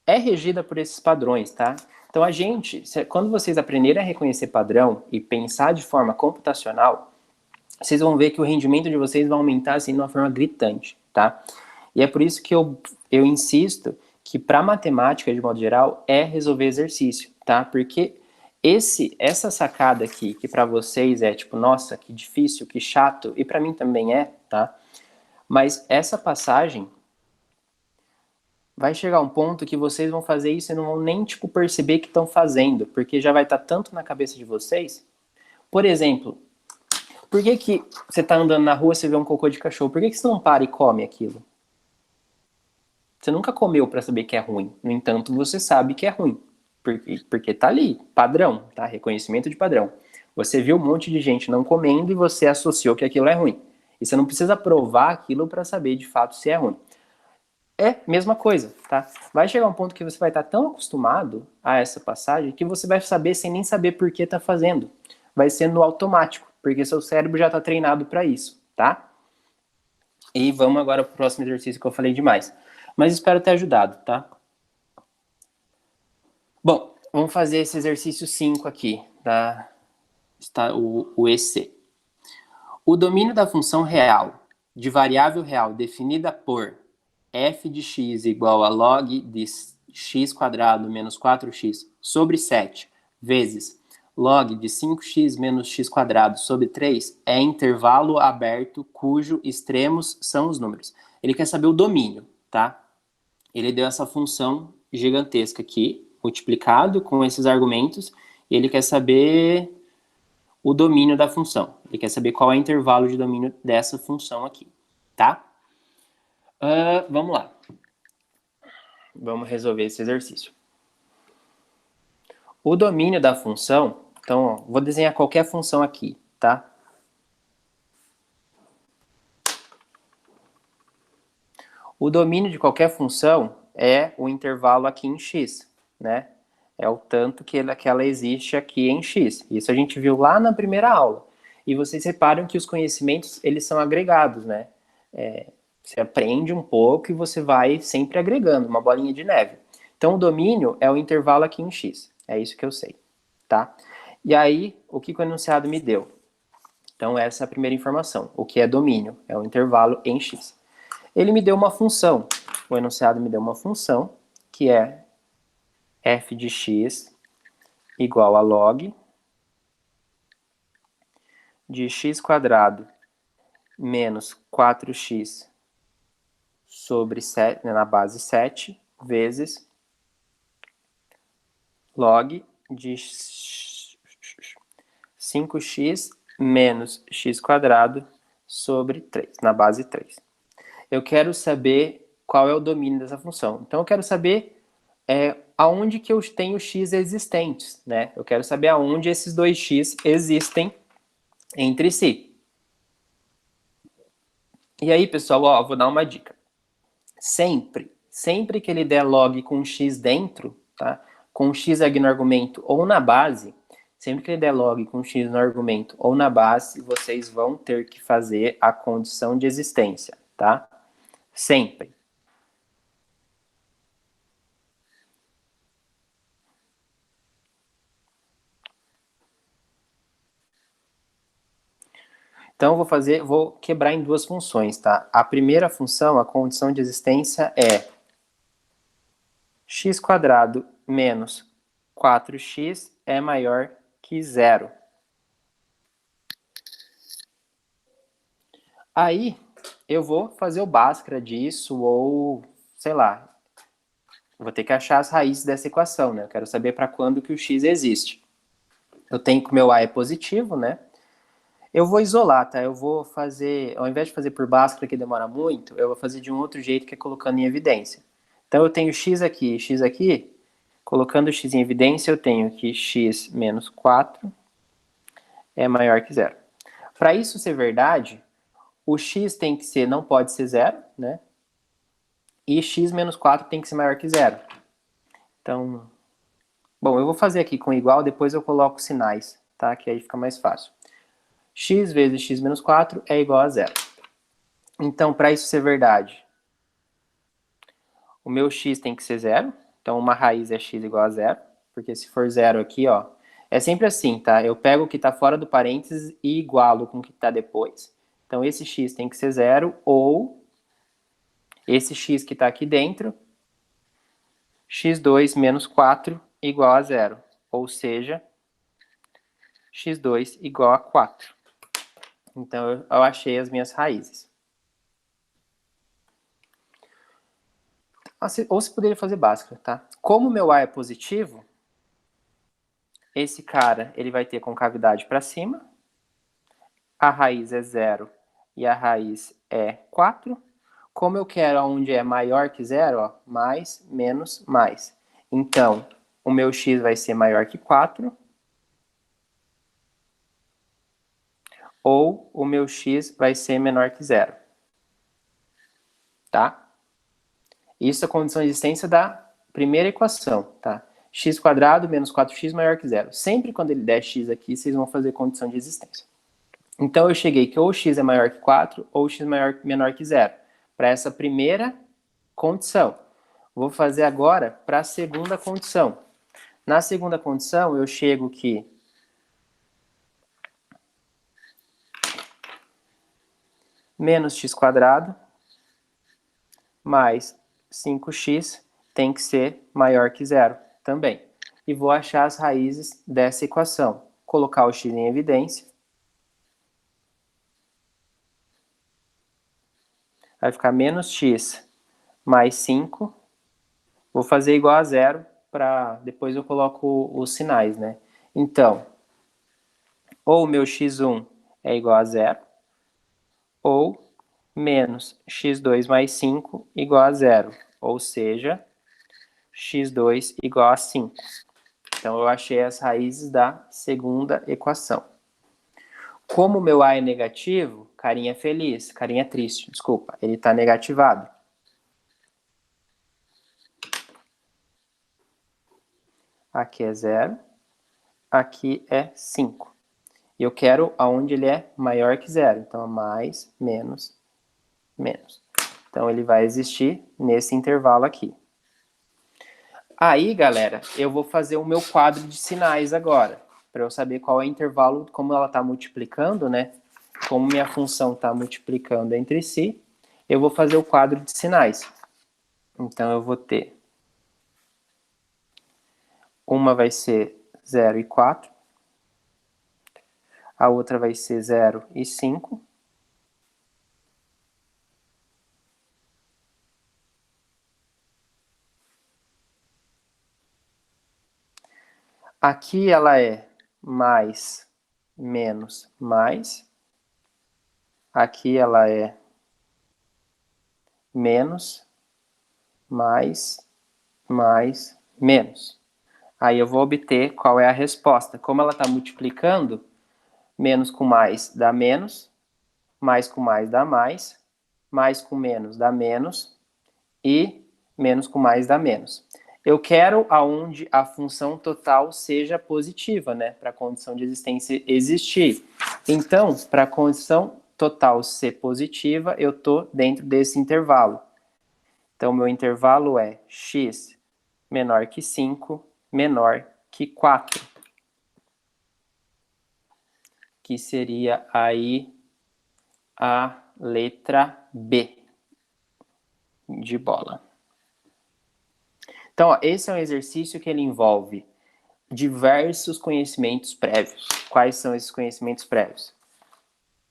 é regida por esses padrões, tá? Então, quando vocês aprenderem a reconhecer padrão e pensar de forma computacional, vocês vão ver que o rendimento de vocês vai aumentar assim de uma forma gritante, tá? E é por isso que eu insisto que para matemática, de modo geral, é resolver exercício, tá? Porque essa sacada aqui, que para vocês é tipo, nossa, que difícil, que chato, e para mim também é, tá? Mas essa passagem vai chegar um ponto que vocês vão fazer isso e não vão nem, tipo, perceber que estão fazendo, porque já vai estar tanto na cabeça de vocês. Por exemplo, por que você está andando na rua e você vê um cocô de cachorro? Por que você não para e come aquilo? Você nunca comeu para saber que é ruim. No entanto, você sabe que é ruim. Porque tá ali, padrão, tá? Reconhecimento de padrão. Você viu um monte de gente não comendo e você associou que aquilo é ruim. E você não precisa provar aquilo para saber de fato se é ruim. É mesma coisa, tá? Vai chegar um ponto que você vai estar tão acostumado a essa passagem que você vai saber sem nem saber por que tá fazendo. Vai ser no automático, porque seu cérebro já está treinado para isso, tá? E vamos agora para o próximo exercício que eu falei demais. Mas espero ter ajudado, tá? Bom, vamos fazer esse exercício 5 aqui, tá? Está o EC. O domínio da função real de variável real definida por f de x igual a log de x quadrado menos 4x sobre 7 vezes log de 5x menos x quadrado sobre 3 é intervalo aberto cujo extremos são os números. Ele quer saber o domínio, tá? Ele deu essa função gigantesca aqui, multiplicado com esses argumentos, e ele quer saber o domínio da função. Ele quer saber qual é o intervalo de domínio dessa função aqui, tá? Vamos lá. Vamos resolver esse exercício. O domínio da função, então, ó, vou desenhar qualquer função aqui, tá? O domínio de qualquer função é o intervalo aqui em x, né? É o tanto que ela existe aqui em x. Isso a gente viu lá na primeira aula. E vocês reparam que os conhecimentos, eles são agregados, né? Você aprende um pouco e você vai sempre agregando, uma bolinha de neve. Então, o domínio é o intervalo aqui em x. É isso que eu sei, tá? E aí, o que o enunciado me deu? Então, essa é a primeira informação. O que é domínio? É o intervalo em x. Ele me deu uma função. O enunciado me deu uma função, que é f de x igual a log de x quadrado menos 4x sobre 7, na base 7, vezes log de 5x menos x quadrado sobre 3, na base 3. Eu quero saber qual é o domínio dessa função. Então, eu quero saber aonde que eu tenho x existentes, né? Eu quero saber aonde esses dois x existem entre si. E aí, pessoal, ó, vou dar uma dica. Sempre que ele der log com x dentro, tá? Com x aqui no argumento ou na base, sempre que ele der log com x no argumento ou na base, vocês vão ter que fazer a condição de existência, tá? Sempre. Então, vou quebrar em duas funções, tá? A primeira função, a condição de existência é x quadrado menos 4x é maior que zero. Aí, eu vou fazer o Bhaskara disso, ou, sei lá, vou ter que achar as raízes dessa equação, né? Eu quero saber para quando que o x existe. Eu tenho que o meu a é positivo, né? Eu vou isolar, tá? Eu vou fazer, ao invés de fazer por Bhaskara, que demora muito, eu vou fazer de um outro jeito, que é colocando em evidência. Então, eu tenho x aqui, colocando x em evidência, eu tenho que x menos 4 é maior que zero. Para isso ser verdade, o x tem que ser, não pode ser zero, né? E x menos 4 tem que ser maior que zero. Então, bom, eu vou fazer aqui com igual, depois eu coloco sinais, tá? Que aí fica mais fácil. X vezes x menos 4 é igual a zero. Então, para isso ser verdade, o meu x tem que ser zero. Então, uma raiz é x igual a zero. Porque se for zero aqui, ó, é sempre assim, tá? Eu pego o que está fora do parênteses e igualo com o que está depois. Então, esse x tem que ser zero, ou esse x que está aqui dentro, x2 menos 4 igual a zero. Ou seja, x2 igual a 4. Então, eu achei as minhas raízes. Ou se poderia fazer básica, tá? Como meu A é positivo, esse cara ele vai ter concavidade para cima, a raiz é zero e a raiz é 4. Como eu quero onde é maior que zero, ó, mais, menos, mais. Então, o meu x vai ser maior que 4, ou o meu x vai ser menor que zero. Tá? Isso é a condição de existência da primeira equação, tá? X² menos 4x maior que zero. Sempre quando ele der x aqui, vocês vão fazer condição de existência. Então, eu cheguei que ou x é maior que 4 ou x menor que zero. Para essa primeira condição. Vou fazer agora para a segunda condição. Na segunda condição, eu chego que menos x² mais 5x tem que ser maior que zero também. E vou achar as raízes dessa equação. Colocar o x em evidência. Vai ficar menos x mais 5. Vou fazer igual a zero, para depois eu coloco os sinais, né? Então, ou o meu x1 é igual a zero, ou menos x2 mais 5 igual a zero. Ou seja, x2 igual a 5. Então, eu achei as raízes da segunda equação. Como o meu A é negativo, carinha feliz, carinha triste, desculpa, ele está negativado. Aqui é 0, aqui é 5. E eu quero aonde ele é maior que 0. Então, mais, menos, menos. Então, ele vai existir nesse intervalo aqui. Aí, galera, eu vou fazer o meu quadro de sinais agora, para eu saber qual é o intervalo, como ela está multiplicando, né? Como minha função está multiplicando entre si, eu vou fazer o quadro de sinais. Então, eu vou ter... Uma vai ser 0 e 4. A outra vai ser 0 e 5. Aqui ela é mais, menos, mais. Aqui ela é menos, mais, mais, menos. Aí eu vou obter qual é a resposta. Como ela está multiplicando, menos com mais dá menos, mais com mais dá mais com menos dá menos, e menos com mais dá menos. Eu quero aonde a função total seja positiva, né? Para a condição de existência existir. Então, para a condição total ser positiva, eu estou dentro desse intervalo. Então, meu intervalo é x menor que 5, menor que 4. Que seria aí a letra B de bola. Então, ó, esse é um exercício que ele envolve diversos conhecimentos prévios. Quais são esses conhecimentos prévios?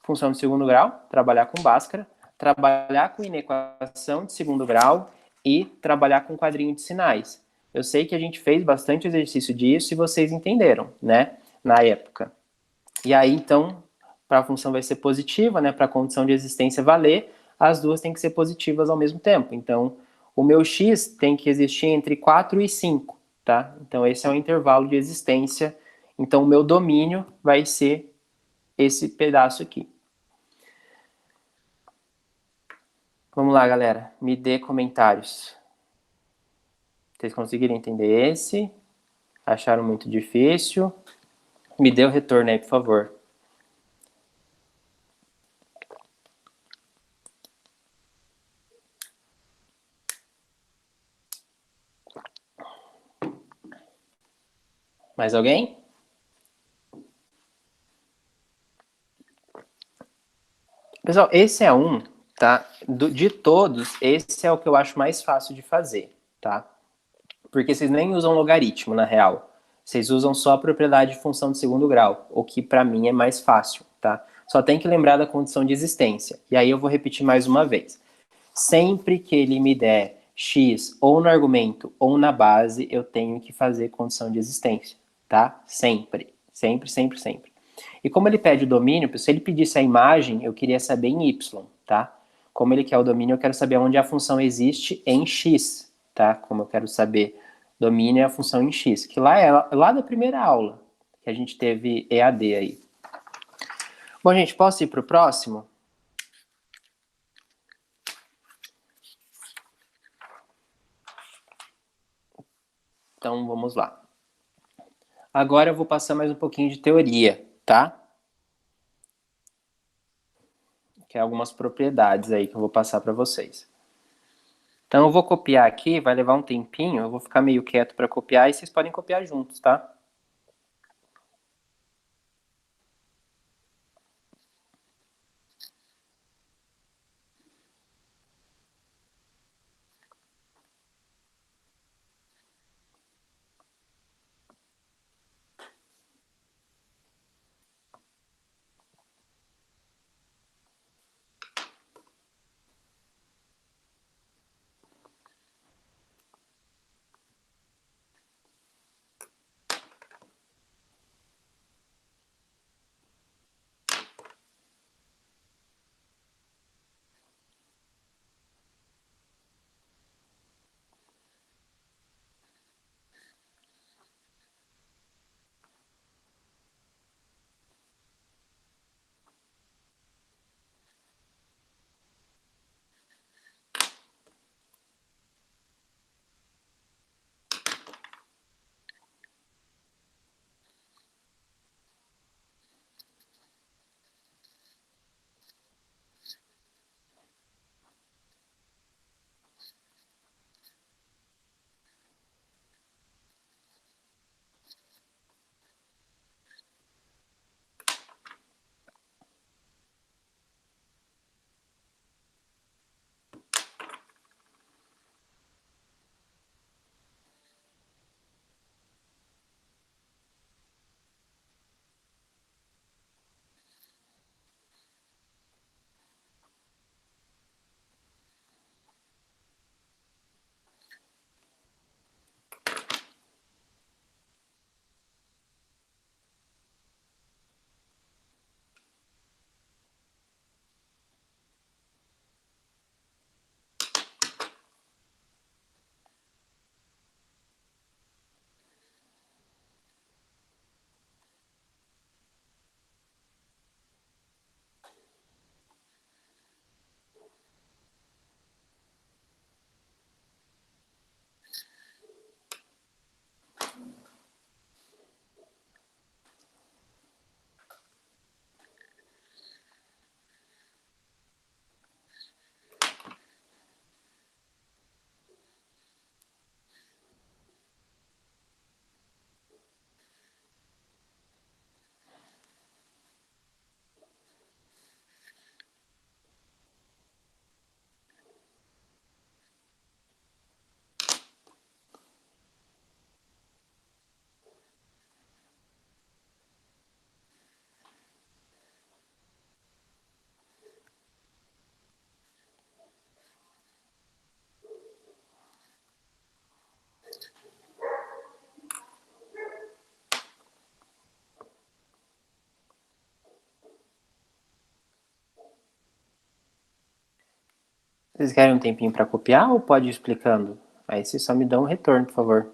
Função de segundo grau, trabalhar com Bhaskara, trabalhar com inequação de segundo grau e trabalhar com quadrinho de sinais. Eu sei que a gente fez bastante exercício disso e vocês entenderam, né, na época. E aí, então, para a função vai ser positiva, né, para a condição de existência valer, as duas têm que ser positivas ao mesmo tempo. Então, o meu x tem que existir entre 4 e 5, tá? Então, esse é o intervalo de existência. Então, o meu domínio vai ser esse pedaço aqui. Vamos lá, galera. Me dê comentários. Vocês conseguiram entender esse? Acharam muito difícil? Me dê o retorno aí, por favor. Mais alguém? Pessoal, esse é um, tá? De todos, esse é o que eu acho mais fácil de fazer, tá? Porque vocês nem usam logaritmo, na real. Vocês usam só a propriedade de função de segundo grau, o que para mim é mais fácil, tá? Só tem que lembrar da condição de existência. E aí eu vou repetir mais uma vez. Sempre que ele me der x ou no argumento ou na base, eu tenho que fazer condição de existência, tá? Sempre. Sempre, sempre, sempre. E como ele pede o domínio, se ele pedisse a imagem, eu queria saber em y, tá? Como ele quer o domínio, eu quero saber onde a função existe em x, tá? Como eu quero saber domínio é a função em x, que lá é lá da primeira aula, que a gente teve EAD aí. Bom, gente, posso ir para o próximo? Então, vamos lá. Agora eu vou passar mais um pouquinho de teoria, tá? Que é algumas propriedades aí que eu vou passar para vocês. Então eu vou copiar aqui, vai levar um tempinho, eu vou ficar meio quieto para copiar e vocês podem copiar juntos, tá? Vocês querem um tempinho para copiar ou pode ir explicando? Aí vocês só me dão um retorno, por favor.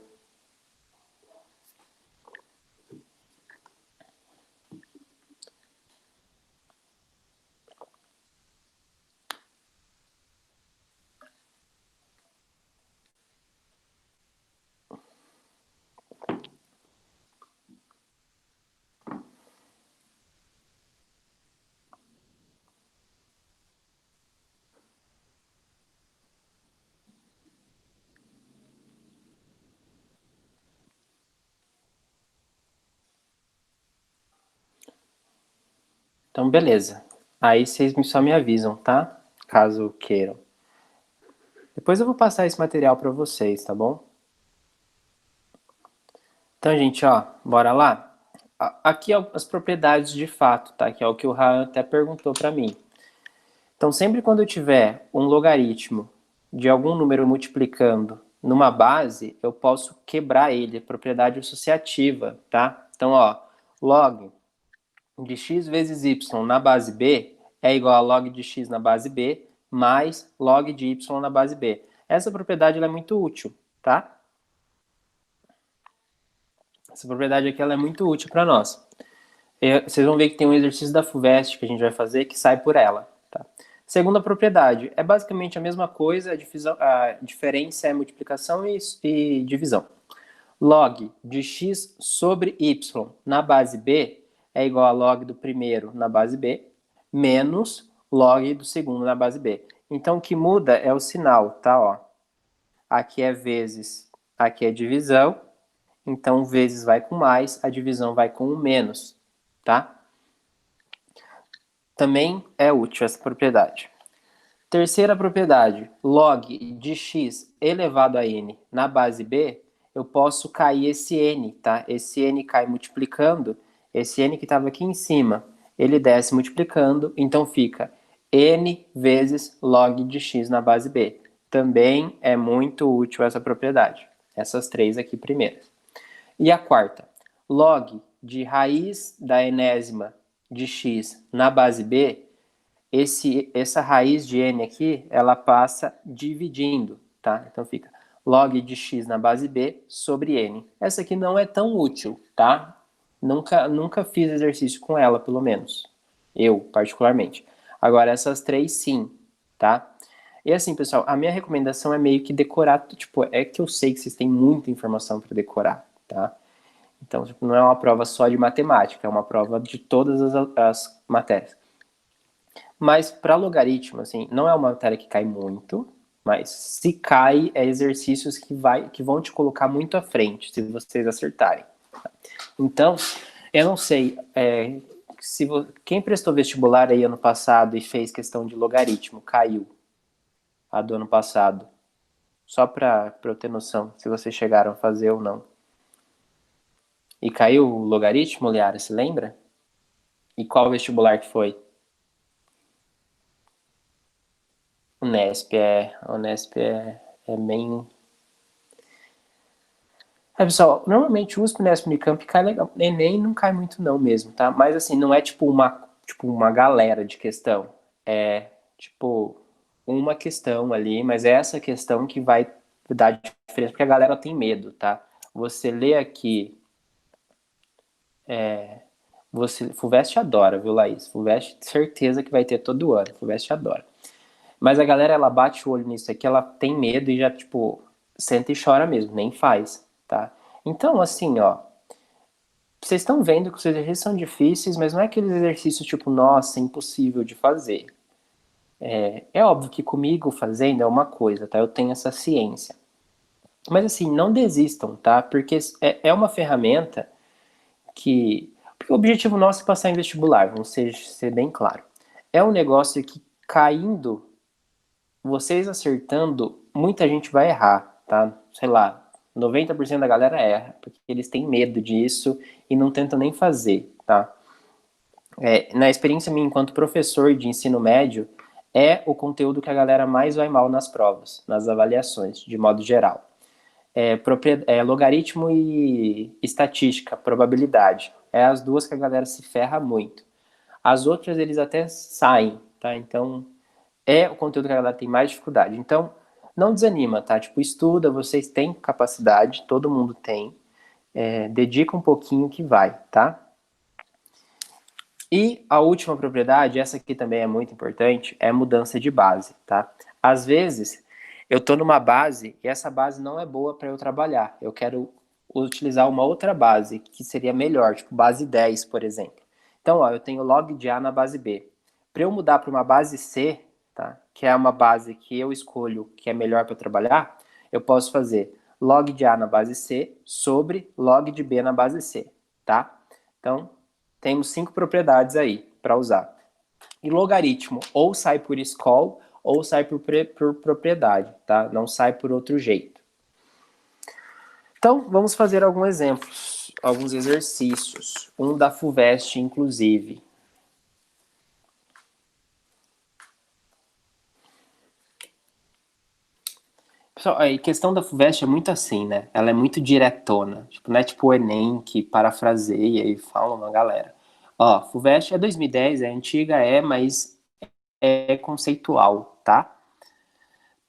Então, beleza. Aí vocês só me avisam, tá? Caso queiram. Depois eu vou passar esse material para vocês, tá bom? Então, gente, ó, bora lá? Aqui é as propriedades de fato, tá? Que é o que o Raul até perguntou para mim. Então, sempre quando eu tiver um logaritmo de algum número multiplicando numa base, eu posso quebrar ele, propriedade associativa, tá? Então, ó, log de x vezes y na base b é igual a log de x na base b mais log de y na base b. Essa propriedade ela é muito útil, tá? Essa propriedade aqui ela é muito útil para nós. Vocês vão ver que tem um exercício da FUVEST que a gente vai fazer que sai por ela. Tá? Segunda propriedade, é basicamente a mesma coisa, a diferença é multiplicação e divisão. Log de x sobre y na base b é igual a log do primeiro na base b, menos log do segundo na base b. Então, o que muda é o sinal, tá? Ó, aqui é vezes, aqui é divisão, então vezes vai com mais, a divisão vai com o menos, tá? Também é útil essa propriedade. Terceira propriedade, log de x elevado a n na base b, eu posso cair esse n, tá? Esse n cai multiplicando, esse n que estava aqui em cima, ele desce multiplicando, então fica n vezes log de x na base b. Também é muito útil essa propriedade. Essas três aqui primeiras. E a quarta, log de raiz da enésima de x na base b, essa raiz de n aqui, ela passa dividindo, tá? Então fica log de x na base b sobre n. Essa aqui não é tão útil, tá? Nunca fiz exercício com ela, pelo menos. Eu, particularmente. Agora, essas três, sim, tá? E assim, pessoal, a minha recomendação é meio que decorar, tipo, é que eu sei que vocês têm muita informação para decorar, tá? Então, tipo, não é uma prova só de matemática, é uma prova de todas as matérias. Mas para logaritmo, assim, não é uma matéria que cai muito, mas se cai, é exercícios que vão te colocar muito à frente, se vocês acertarem. Então, eu não sei, quem prestou vestibular aí ano passado e fez questão de logaritmo, caiu a do ano passado. Só para eu ter noção, se vocês chegaram a fazer ou não. E caiu o logaritmo, Liara, se lembra? E qual vestibular que foi? O Unesp é bem... pessoal, normalmente o USP, Unesp, Unicamp cai legal. Enem não cai muito não mesmo, tá? Mas assim, não é tipo uma galera de questão. É tipo uma questão ali, mas é essa questão que vai dar diferença, porque a galera tem medo, tá? Você lê aqui... FUVEST adora, viu, Laís? FUVEST, certeza que vai ter todo ano. FUVEST adora. Mas a galera, ela bate o olho nisso aqui, ela tem medo e já, tipo, senta e chora mesmo, nem faz, tá? Então, assim, ó, vocês estão vendo que os exercícios são difíceis, mas não é aqueles exercícios tipo, nossa, impossível de fazer. É óbvio que comigo fazendo é uma coisa, tá? Eu tenho essa ciência. Mas, assim, não desistam, tá? Porque é uma ferramenta que... Porque o objetivo nosso é passar em vestibular, vamos ser bem claro. É um negócio que, caindo, vocês acertando, muita gente vai errar, tá? Sei lá, 90% da galera erra, porque eles têm medo disso e não tentam nem fazer, tá? Na experiência minha enquanto professor de ensino médio, é o conteúdo que a galera mais vai mal nas provas, nas avaliações, de modo geral. Logaritmo e estatística, probabilidade. É as duas que a galera se ferra muito. As outras eles até saem, tá? Então, é o conteúdo que a galera tem mais dificuldade. Então, não desanima, tá? Tipo, estuda, vocês têm capacidade, todo mundo tem. Dedica um pouquinho que vai, tá? E a última propriedade, essa aqui também é muito importante, é mudança de base, tá? Às vezes, eu tô numa base e essa base não é boa para eu trabalhar. Eu quero utilizar uma outra base que seria melhor, tipo base 10, por exemplo. Então, ó, eu tenho log de A na base B. Para eu mudar para uma base C, tá? Que é uma base que eu escolho que é melhor para eu trabalhar, eu posso fazer log de A na base C sobre log de B na base C, tá? Então, temos 5 propriedades aí. para usar. E logaritmo ou sai por escola ou sai por propriedade, tá? Não sai por outro jeito. Então, vamos fazer alguns exemplos, alguns exercícios. Um da FUVEST, inclusive. Pessoal, a questão da FUVEST é muito assim, né? Ela é muito diretona. Tipo, não é tipo o Enem, que parafraseia e fala uma galera. Ó, FUVEST é 2010, é antiga, mas é conceitual, tá?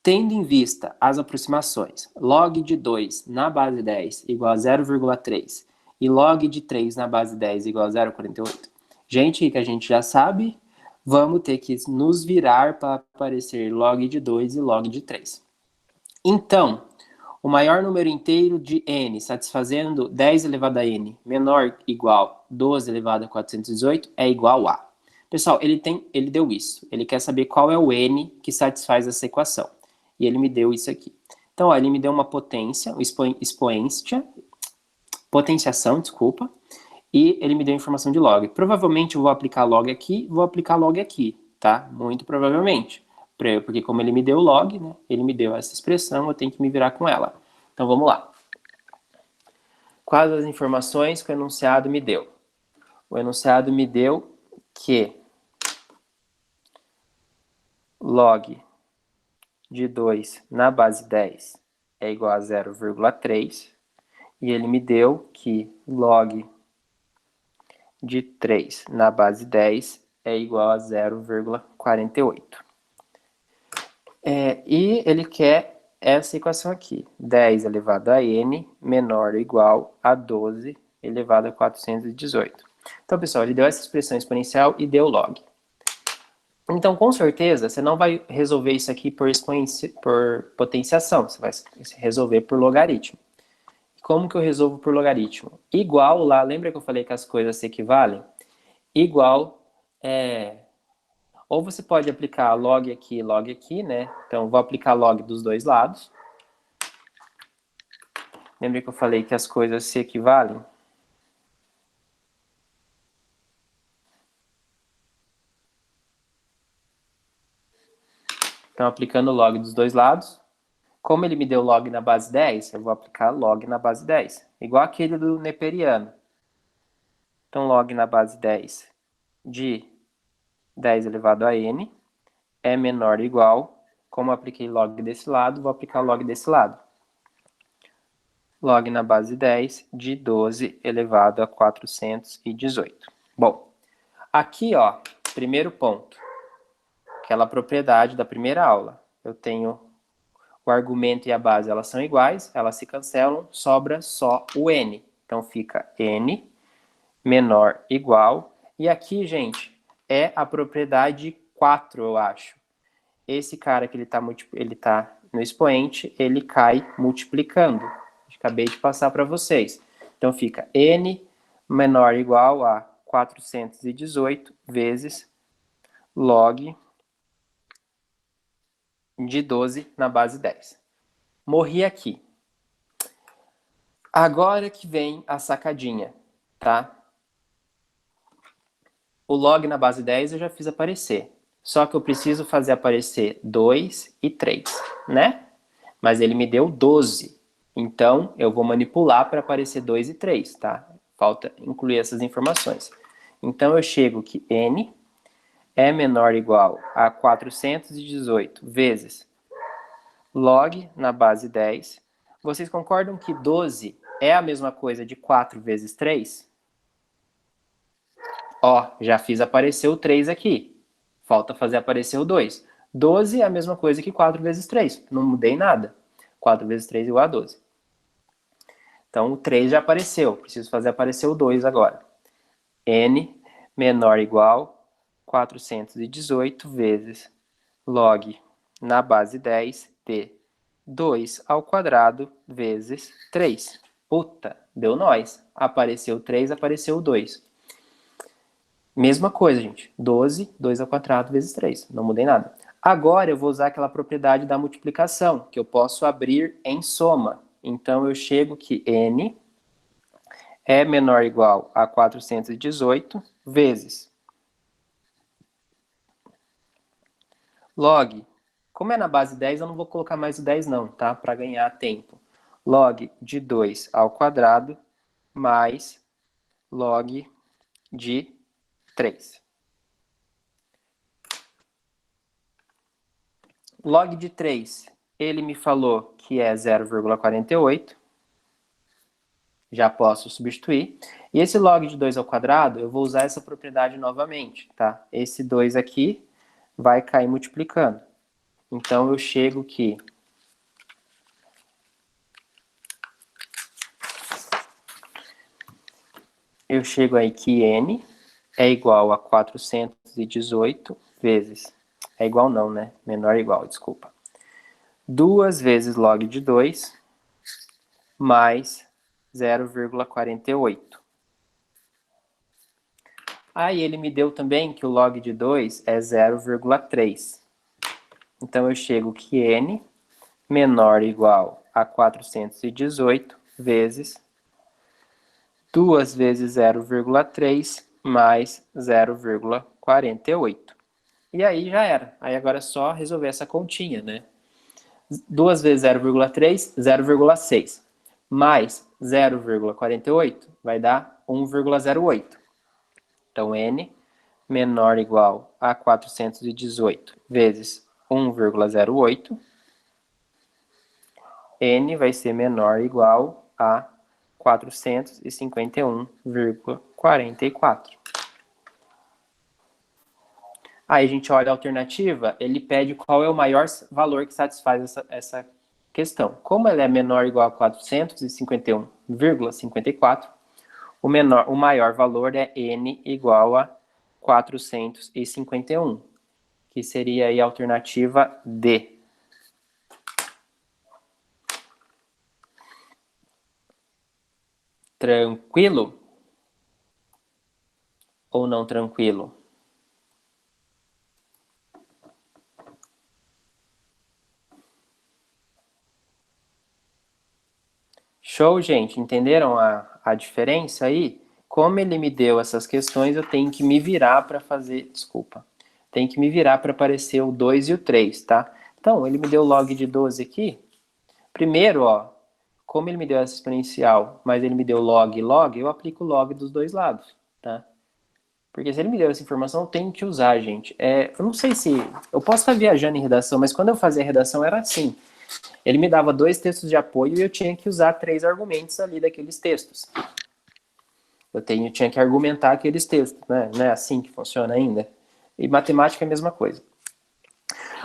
Tendo em vista as aproximações, log de 2 na base 10 igual a 0,3 e log de 3 na base 10 igual a 0,48. Gente, que a gente já sabe, vamos ter que nos virar para aparecer log de 2 e log de 3. Então, o maior número inteiro de n satisfazendo 10 elevado a n menor igual 12 elevado a 418 é igual a. Pessoal, ele deu isso. Ele quer saber qual é o n que satisfaz essa equação. E ele me deu isso aqui. Então, ó, ele me deu uma potência, potenciação, desculpa, e ele me deu informação de log. Provavelmente eu vou aplicar log aqui, tá? Muito provavelmente. Porque como ele me deu log, né, ele me deu essa expressão, eu tenho que me virar com ela. Então, vamos lá. Quais as informações que o enunciado me deu? O enunciado me deu que log de 2 na base 10 é igual a 0,3. E ele me deu que log de 3 na base 10 é igual a 0,48. E ele quer essa equação aqui, 10 elevado a n menor ou igual a 12 elevado a 418. Então, pessoal, ele deu essa expressão exponencial e deu log. Então, com certeza, você não vai resolver isso aqui por potenciação, você vai resolver por logaritmo. Como que eu resolvo por logaritmo? Igual lá, lembra que eu falei que as coisas se equivalem? Igual, ou você pode aplicar log aqui, né? Então, vou aplicar log dos dois lados. Lembra que eu falei que as coisas se equivalem? Então, aplicando log dos dois lados. Como ele me deu log na base 10, eu vou aplicar log na base 10. Igual aquele do neperiano. Então, log na base 10 de 10 elevado a n é menor ou igual, como eu apliquei log desse lado, vou aplicar log desse lado. Log na base 10 de 12 elevado a 418. Bom, aqui, ó, primeiro ponto. Aquela propriedade da primeira aula. Eu tenho o argumento e a base, elas são iguais, elas se cancelam, sobra só o n. Então, fica n menor igual. E aqui, gente, é a propriedade 4, eu acho. Esse cara que ele tá no expoente, ele cai multiplicando. Acabei de passar para vocês. Então, fica n menor ou igual a 418 vezes log de 12 na base 10. Morri aqui. Agora que vem a sacadinha, tá? O log na base 10 eu já fiz aparecer. Só que eu preciso fazer aparecer 2 e 3, né? Mas ele me deu 12. Então, eu vou manipular para aparecer 2 e 3, tá? Falta incluir essas informações. Então, eu chego que n é menor ou igual a 418 vezes log na base 10. Vocês concordam que 12 é a mesma coisa de 4 vezes 3? Ó, já fiz aparecer o 3 aqui. Falta fazer aparecer o 2. 12 é a mesma coisa que 4 vezes 3. Não mudei nada. 4 vezes 3 igual a 12. Então, o 3 já apareceu. Preciso fazer aparecer o 2 agora. N menor ou igual a 418 vezes log na base 10 de 2 ao quadrado vezes 3. Puta, deu nós. Apareceu o 3, apareceu o 2. Mesma coisa, gente. 12, 2 ao quadrado vezes 3. Não mudei nada. Agora eu vou usar aquela propriedade da multiplicação, que eu posso abrir em soma. Então eu chego que n é menor ou igual a 418 vezes Log, como é na base 10, eu não vou colocar mais o 10 não, tá? Para ganhar tempo. Log de 2 ao quadrado mais log de 3. Log de 3, ele me falou que é 0,48. Já posso substituir. E esse log de 2 ao quadrado, eu vou usar essa propriedade novamente, tá? Esse 2 aqui vai cair multiplicando. Então, eu chego que aí que n é igual a 418 vezes... É igual não, né? Menor ou igual, desculpa. 2 vezes log de 2 mais 0,48. Aí ele me deu também que o log de 2 é 0,3. Então eu chego que n menor ou igual a 418 vezes 2 vezes 0,3 mais 0,48. E aí já era. Aí agora é só resolver essa continha, né? 2 vezes 0,3, 0,6. Mais 0,48 vai dar 1,08. Então, n menor ou igual a 418 vezes 1,08. N vai ser menor ou igual a 451,44. Aí a gente olha a alternativa, ele pede qual é o maior valor que satisfaz essa questão. Como ela é menor ou igual a 451,54, o maior valor é n igual a 451, que seria aí a alternativa D. Tranquilo? Ou não tranquilo? Show, gente? Entenderam a diferença aí? Como ele me deu essas questões, eu tenho que me virar para fazer... Desculpa. Tenho que me virar para aparecer o 2 e o 3, tá? Então, ele me deu log de 12 aqui. Primeiro, ó, como ele me deu essa exponencial, mas ele me deu log e log, eu aplico log dos dois lados, tá? Porque se ele me deu essa informação, eu tenho que usar, gente. Eu não sei se... Eu posso estar viajando em redação, mas quando eu fazia redação era assim. Ele me dava 2 textos de apoio e eu tinha que usar 3 argumentos ali daqueles textos. Tinha que argumentar aqueles textos, né? Não é assim que funciona ainda? E matemática é a mesma coisa.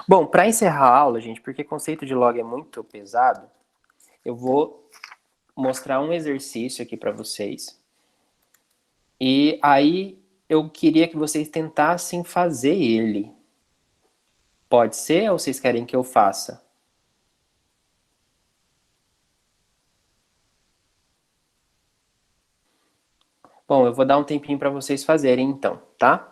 Bom, para encerrar a aula, gente, porque conceito de log é muito pesado, eu vou mostrar um exercício aqui para vocês. E aí eu queria que vocês tentassem fazer ele. Pode ser ou vocês querem que eu faça? Bom, eu vou dar um tempinho para vocês fazerem então, tá?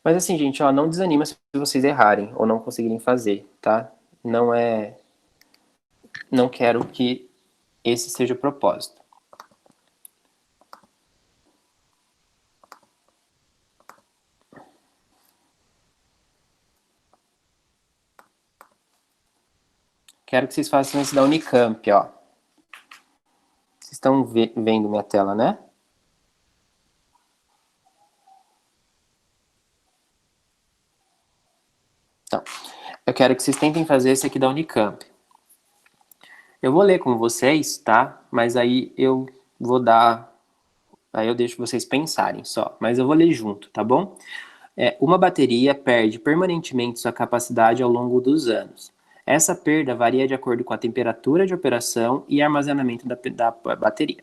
Mas assim, gente, ó, não desanima se vocês errarem ou não conseguirem fazer, tá? Não quero que esse seja o propósito. Quero que vocês façam esse da Unicamp, ó. Vocês estão vendo minha tela, né? Então, eu quero que vocês tentem fazer esse aqui da Unicamp. Eu vou ler com vocês, tá? Mas aí eu vou dar... Aí eu deixo vocês pensarem só. Mas eu vou ler junto, tá bom? Uma bateria perde permanentemente sua capacidade ao longo dos anos. Essa perda varia de acordo com a temperatura de operação e armazenamento da bateria.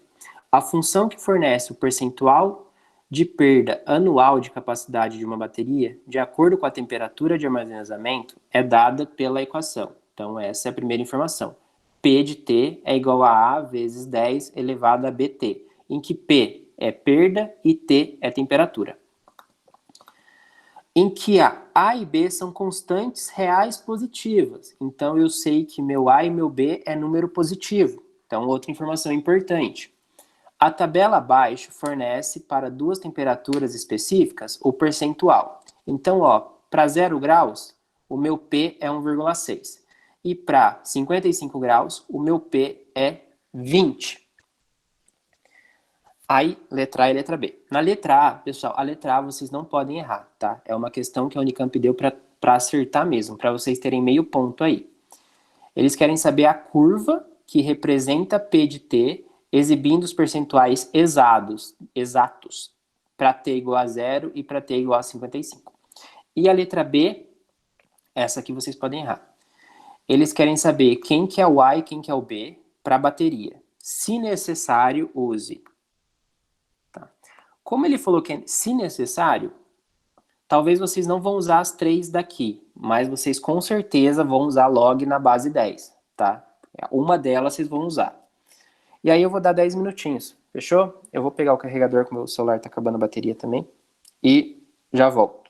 A função que fornece o percentual de perda anual de capacidade de uma bateria, de acordo com a temperatura de armazenamento, é dada pela equação. Então, essa é a primeira informação. P de T é igual a A vezes 10 elevado a BT, em que P é perda e T é temperatura. Em que A e B são constantes reais positivas. Então, eu sei que meu A e meu B é número positivo. Então, outra informação importante. A tabela abaixo fornece para duas temperaturas específicas o percentual. Então, ó, para 0 graus, o meu P é 1,6. E para 55 graus, o meu P é 20. Aí, letra A e letra B. Na letra A, pessoal, a letra A vocês não podem errar, tá? É uma questão que a Unicamp deu para acertar mesmo, para vocês terem meio ponto aí. Eles querem saber a curva que representa P de T, exibindo os percentuais exatos para T igual a 0 e para T igual a 55. E a letra B, essa aqui vocês podem errar. Eles querem saber quem que é o A e quem que é o B para a bateria. Se necessário, use. Tá. Como ele falou que é se necessário, talvez vocês não vão usar as três daqui, mas vocês com certeza vão usar log na base 10, tá? Uma delas vocês vão usar. E aí eu vou dar 10 minutinhos, fechou? Eu vou pegar o carregador, que o meu celular tá acabando a bateria também, e já volto.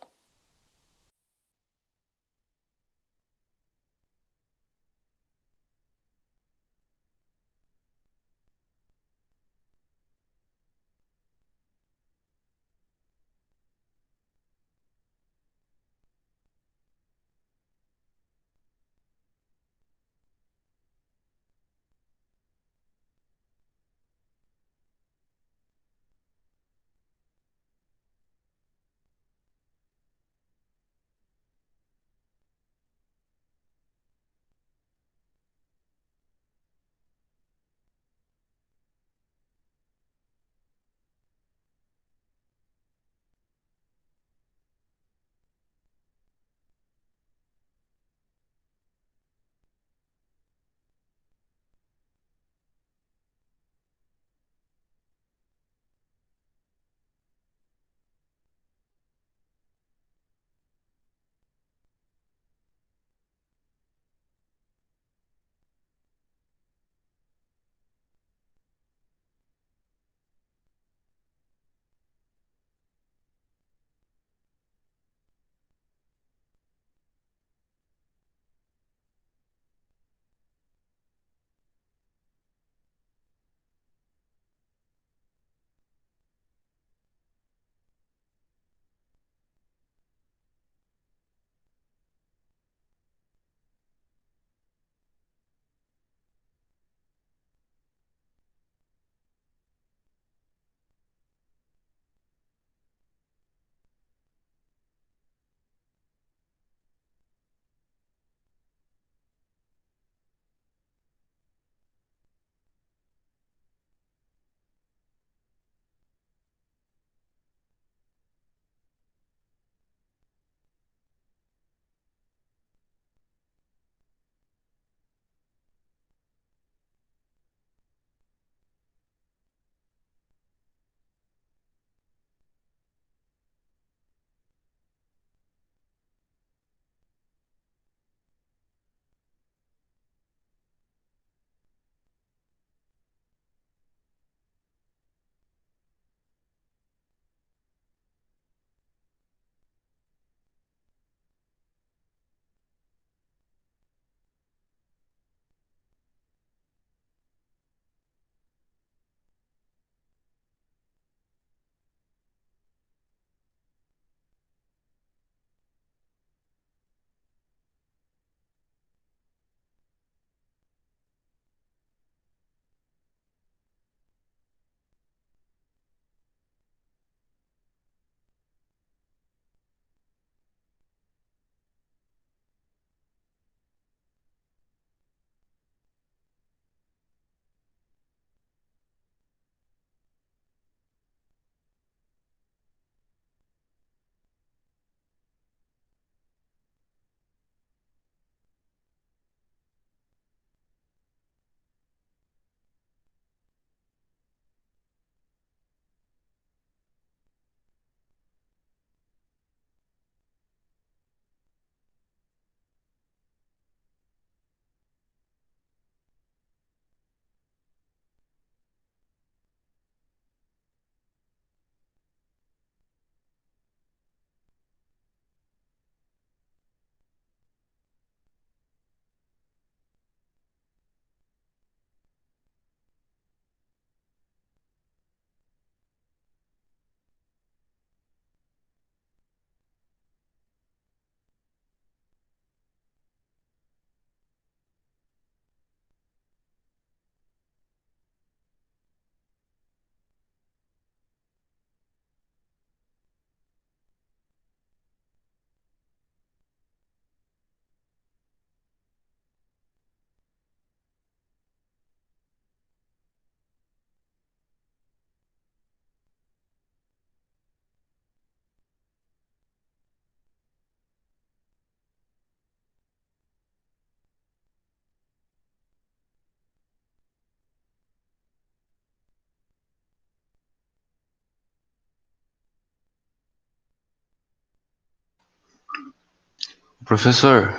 Professor,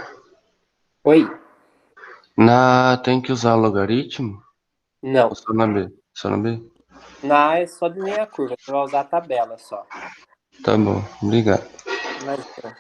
Oi? tem que usar logaritmo? Ou Não. só na B? Só na B? Na A é só desenhar a curva, você vai usar a tabela só. Tá bom, obrigado. Imagina.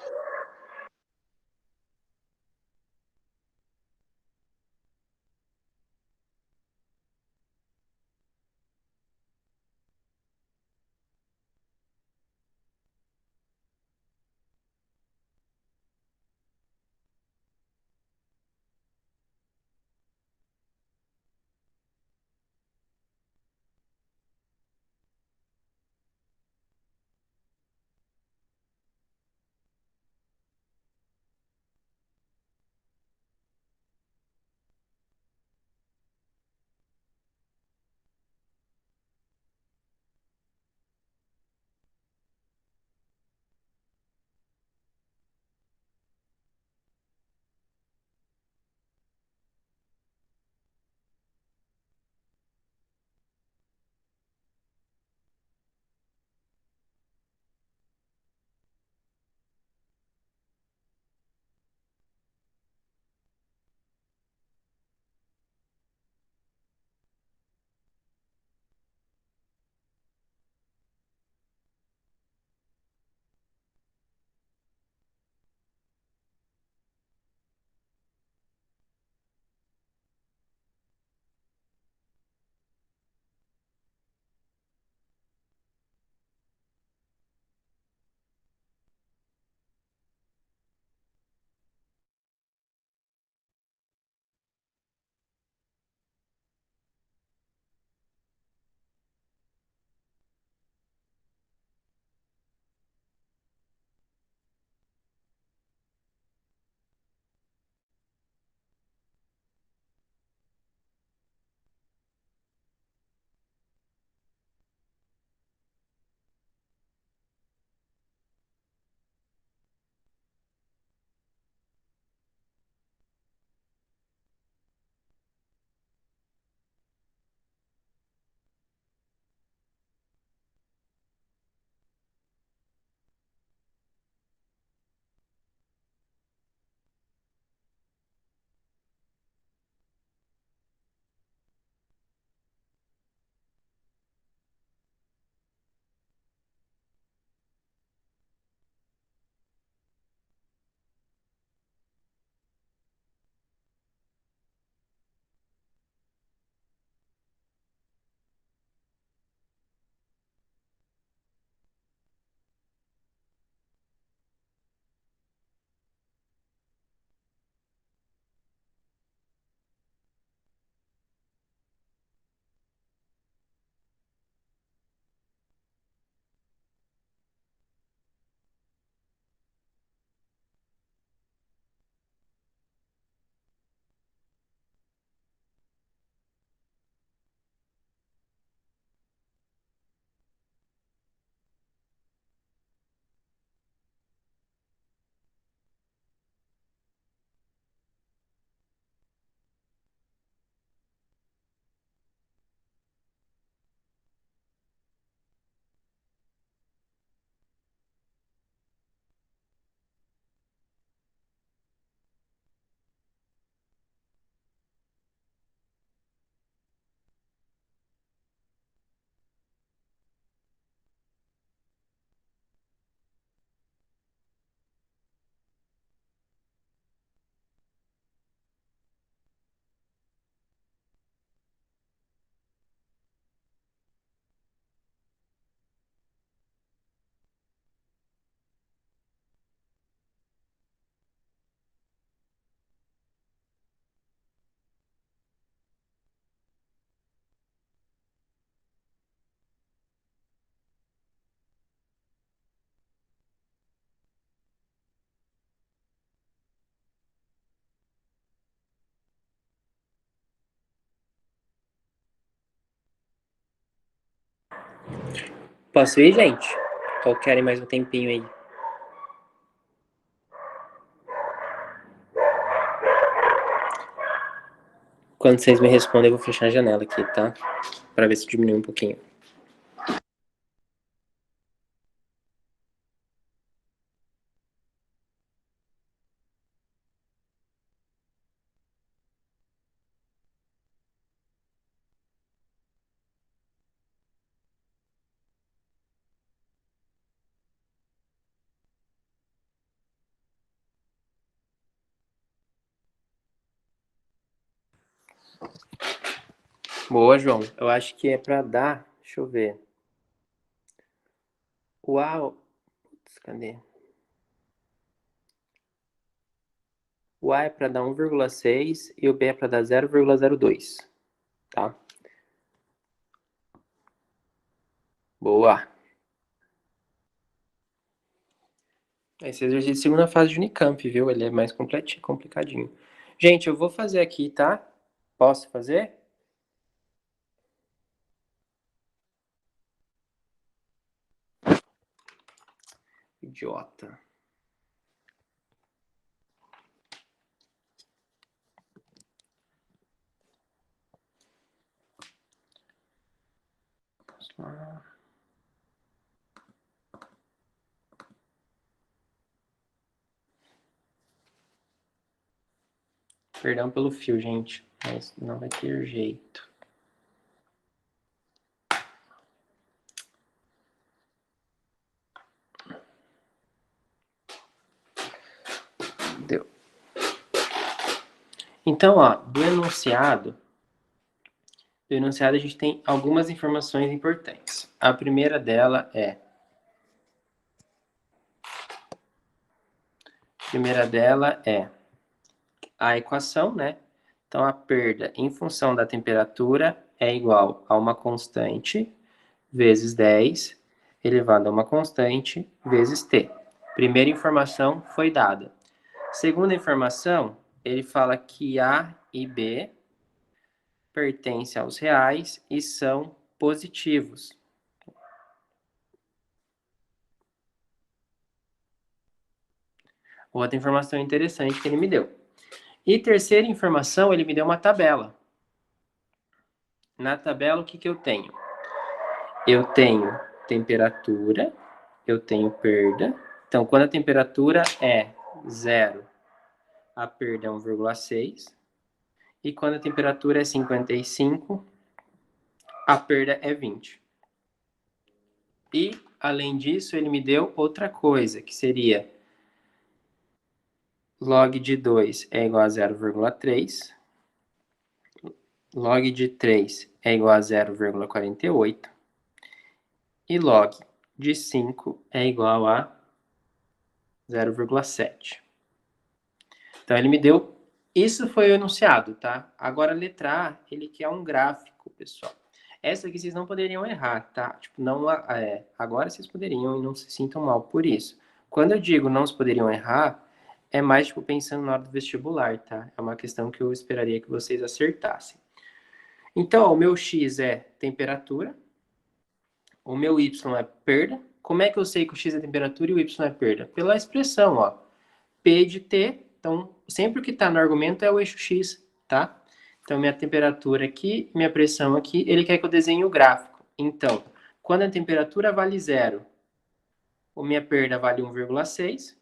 Posso ir, gente? Ou querem mais um tempinho aí? Quando vocês me respondem, eu vou fechar a janela aqui, tá? Pra ver se diminui um pouquinho. Boa, João. Eu acho que é para dar... Deixa eu ver. O A... Putz, cadê? O A é para dar 1,6 e o B é para dar 0,02, tá? Boa. Esse exercício de segunda fase de Unicamp, viu? Ele é mais complicadinho. Gente, eu vou fazer aqui, tá? Posso fazer? Idiota. Perdão pelo fio, gente, mas não vai ter jeito. Deu. Então, ó, do enunciado a gente tem algumas informações importantes. A primeira dela é... a equação, né? Então, a perda em função da temperatura é igual a uma constante vezes 10 elevado a uma constante vezes T. Primeira informação foi dada. Segunda informação, ele fala que A e B pertencem aos reais e são positivos. Outra informação interessante que ele me deu. E terceira informação, ele me deu uma tabela. Na tabela, o que eu tenho? Eu tenho temperatura, eu tenho perda. Então, quando a temperatura é 0, a perda é 1,6. E quando a temperatura é 55, a perda é 20. E, além disso, ele me deu outra coisa, que seria log de 2 é igual a 0,3. Log de 3 é igual a 0,48. E log de 5 é igual a 0,7. Então, ele me deu... Isso foi o enunciado, tá? Agora, a letra A, ele quer um gráfico, pessoal. Essa aqui vocês não poderiam errar, tá? Tipo, não, agora vocês poderiam e não se sintam mal por isso. Quando eu digo não se poderiam errar, é mais, tipo, pensando na hora do vestibular, tá? É uma questão que eu esperaria que vocês acertassem. Então, o meu X é temperatura, o meu Y é perda. Como é que eu sei que o X é temperatura e o Y é perda? Pela expressão, ó. P de T, então, sempre o que está no argumento é o eixo X, tá? Então, minha temperatura aqui, minha pressão aqui, ele quer que eu desenhe o gráfico. Então, quando a temperatura vale 0, a minha perda vale 1,6.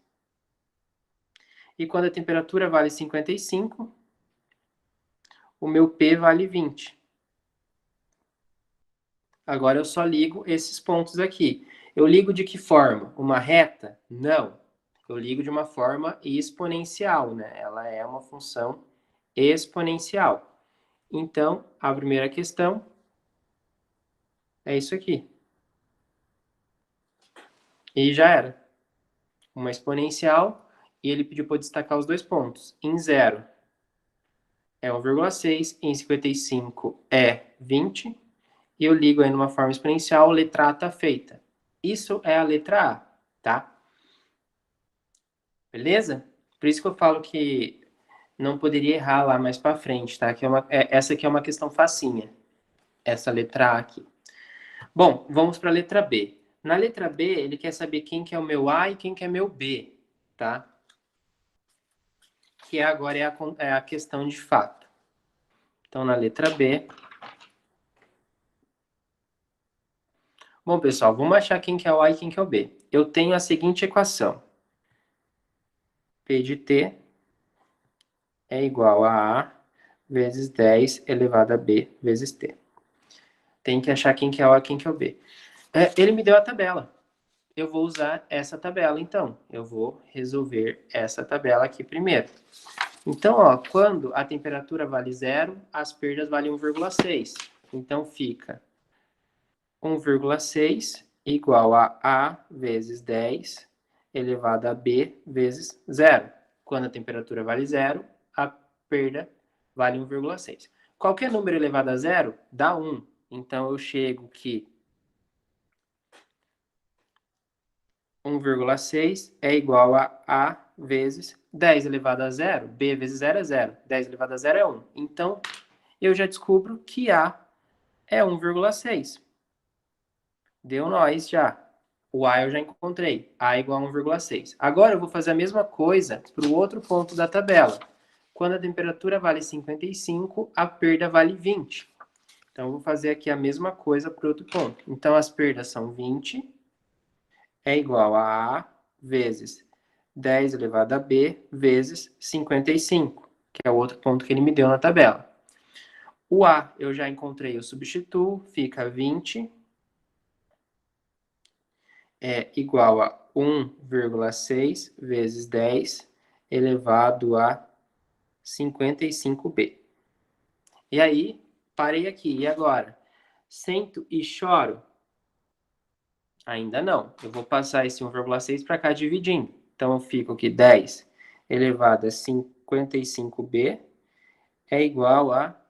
E quando a temperatura vale 55, o meu P vale 20. Agora eu só ligo esses pontos aqui. Eu ligo de que forma? Uma reta? Não. Eu ligo de uma forma exponencial, né? Ela é uma função exponencial. Então, a primeira questão é isso aqui. E já era. Uma exponencial, e ele pediu para eu destacar os dois pontos. Em 0 é 1,6, em 55 é 20, e eu ligo aí numa forma exponencial, a letra A está feita. Isso é a letra A, tá? Beleza? Por isso que eu falo que não poderia errar lá mais para frente, tá? Que essa aqui é uma questão facinha, essa letra A aqui. Bom, vamos para a letra B. Na letra B, ele quer saber quem que é o meu A e quem que é meu B, tá? Que agora é a questão de fato. Então, na letra B... Bom, pessoal, vamos achar quem que é o A e quem que é o B. Eu tenho a seguinte equação. P de T é igual a A vezes 10 elevado a B vezes T. Tem que achar quem que é o A e quem que é o B. Ele me deu a tabela. Eu vou usar essa tabela, então. Eu vou resolver essa tabela aqui primeiro. Então, ó, quando a temperatura vale 0, as perdas valem 1,6. Então, fica 1,6 igual a A vezes 10 elevado a B vezes 0. Quando a temperatura vale 0, a perda vale 1,6. Qualquer número elevado a 0 dá 1. Então, eu chego que 1,6 é igual a A vezes 10 elevado a 0. B vezes 0 é 0. 10 elevado a 0 é 1. Então, eu já descubro que A é 1,6. Deu nós já. O A eu já encontrei. A igual a 1,6. Agora eu vou fazer a mesma coisa para o outro ponto da tabela. Quando a temperatura vale 55, a perda vale 20. Então, eu vou fazer aqui a mesma coisa para o outro ponto. Então, as perdas são 20 é igual a A vezes 10 elevado a B vezes 55, que é o outro ponto que ele me deu na tabela. O A eu já encontrei, eu substituo, fica 20 é igual a 1,6 vezes 10 elevado a 55B. E aí, parei aqui. E agora? Sento e choro? Ainda não. Eu vou passar esse 1,6 para cá dividindo. Então, eu fico aqui 10 elevado a 55B é igual a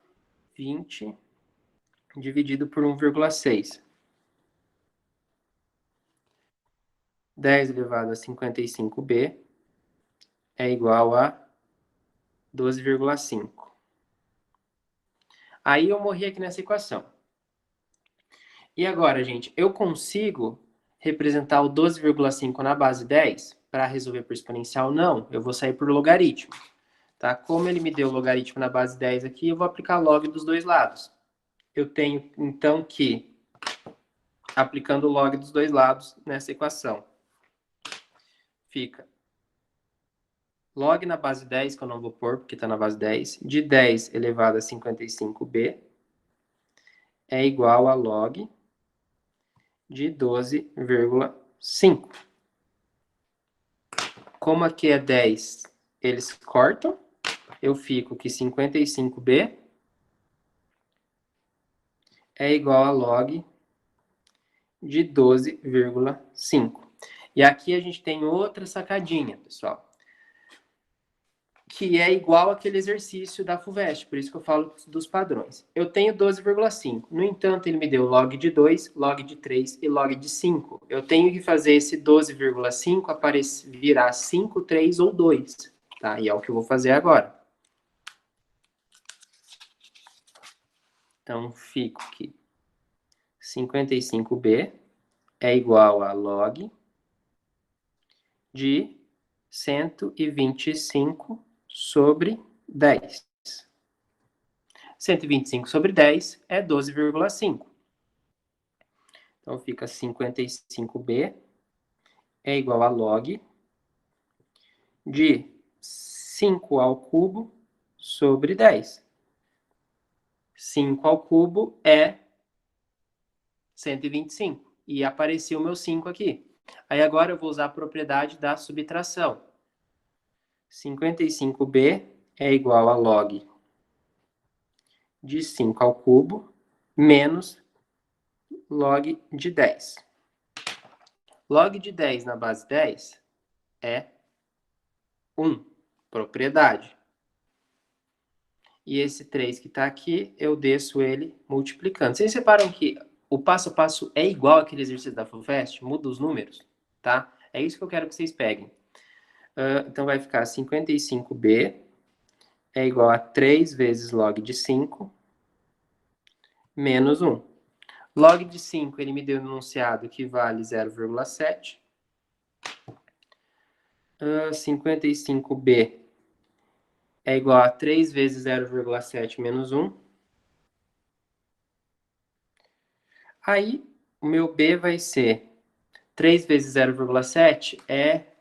20 dividido por 1,6. 10 elevado a 55B é igual a 12,5. Aí eu morri aqui nessa equação. E agora, gente, eu consigo representar o 12,5 na base 10 para resolver por exponencial? Não, eu vou sair por logaritmo. Tá? Como ele me deu o logaritmo na base 10 aqui, eu vou aplicar log dos dois lados. Eu tenho, então, que, aplicando o log dos dois lados nessa equação, fica log na base 10, que eu não vou pôr, porque está na base 10, de 10 elevado a 55b é igual a log de 12,5. Como aqui é 10, eles cortam. Eu fico que 55b é igual a log de 12,5. E aqui a gente tem outra sacadinha, pessoal, que é igual aquele exercício da FUVEST, por isso que eu falo dos padrões. Eu tenho 12,5. No entanto, ele me deu log de 2, log de 3 e log de 5. Eu tenho que fazer esse 12,5 virar 5, 3 ou 2. Tá? E é o que eu vou fazer agora. Então, fico que 55b é igual a log de 125 sobre 10. 125 sobre 10 é 12,5. Então, fica 55b é igual a log de 5 ao cubo sobre 10. 5 ao cubo é 125. E apareceu o meu 5 aqui. Aí agora eu vou usar a propriedade da subtração. 55b é igual a log de 5 ao cubo menos log de 10. Log de 10 na base 10 é 1, propriedade. E esse 3 que está aqui, eu desço ele multiplicando. Vocês reparam que o passo a passo é igual àquele exercício da FUVEST? Muda os números, tá? É isso que eu quero que vocês peguem. Então, vai ficar 55b é igual a 3 vezes log de 5 menos 1. Log de 5, ele me deu um enunciado que vale 0,7. 55b é igual a 3 vezes 0,7 menos 1. Aí, o meu b vai ser 3 vezes 0,7 é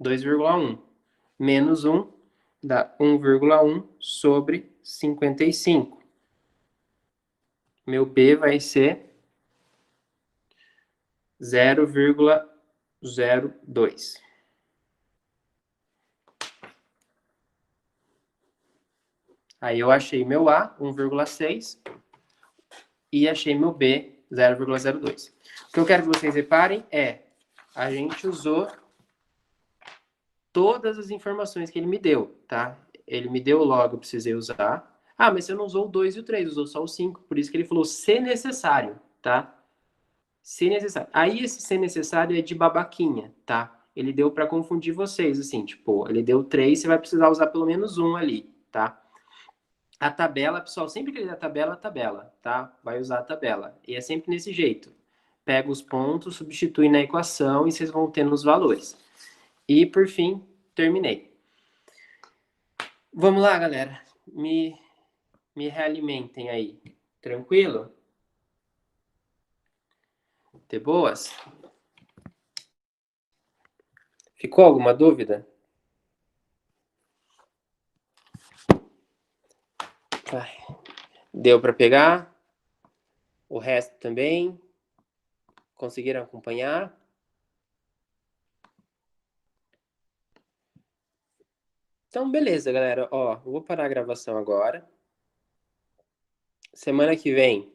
2,1. Menos 1 dá 1,1 sobre 55. Meu b vai ser 0,02. Aí eu achei meu A, 1,6. e achei meu B, 0,02. O que eu quero que vocês reparem é, a gente usou todas as informações que ele me deu, tá? Ele me deu o log, eu precisei usar. Ah, mas você não usou o 2 e o 3, usou só o 5. Por isso que ele falou se necessário, tá? Se necessário. Aí esse se necessário é de babaquinha, tá? Ele deu para confundir vocês, assim, tipo, ele deu 3, você vai precisar usar pelo menos um ali, tá? A tabela, pessoal, sempre que ele dá tabela, tá? Vai usar a tabela. E é sempre nesse jeito. Pega os pontos, substitui na equação e vocês vão tendo os valores. E, por fim, terminei. Vamos lá, galera. Me realimentem aí. Tranquilo? De boas? Ficou alguma dúvida? Ai, deu para pegar? O resto também? Conseguiram acompanhar? Então, beleza, galera. Ó, eu vou parar a gravação agora. Semana que vem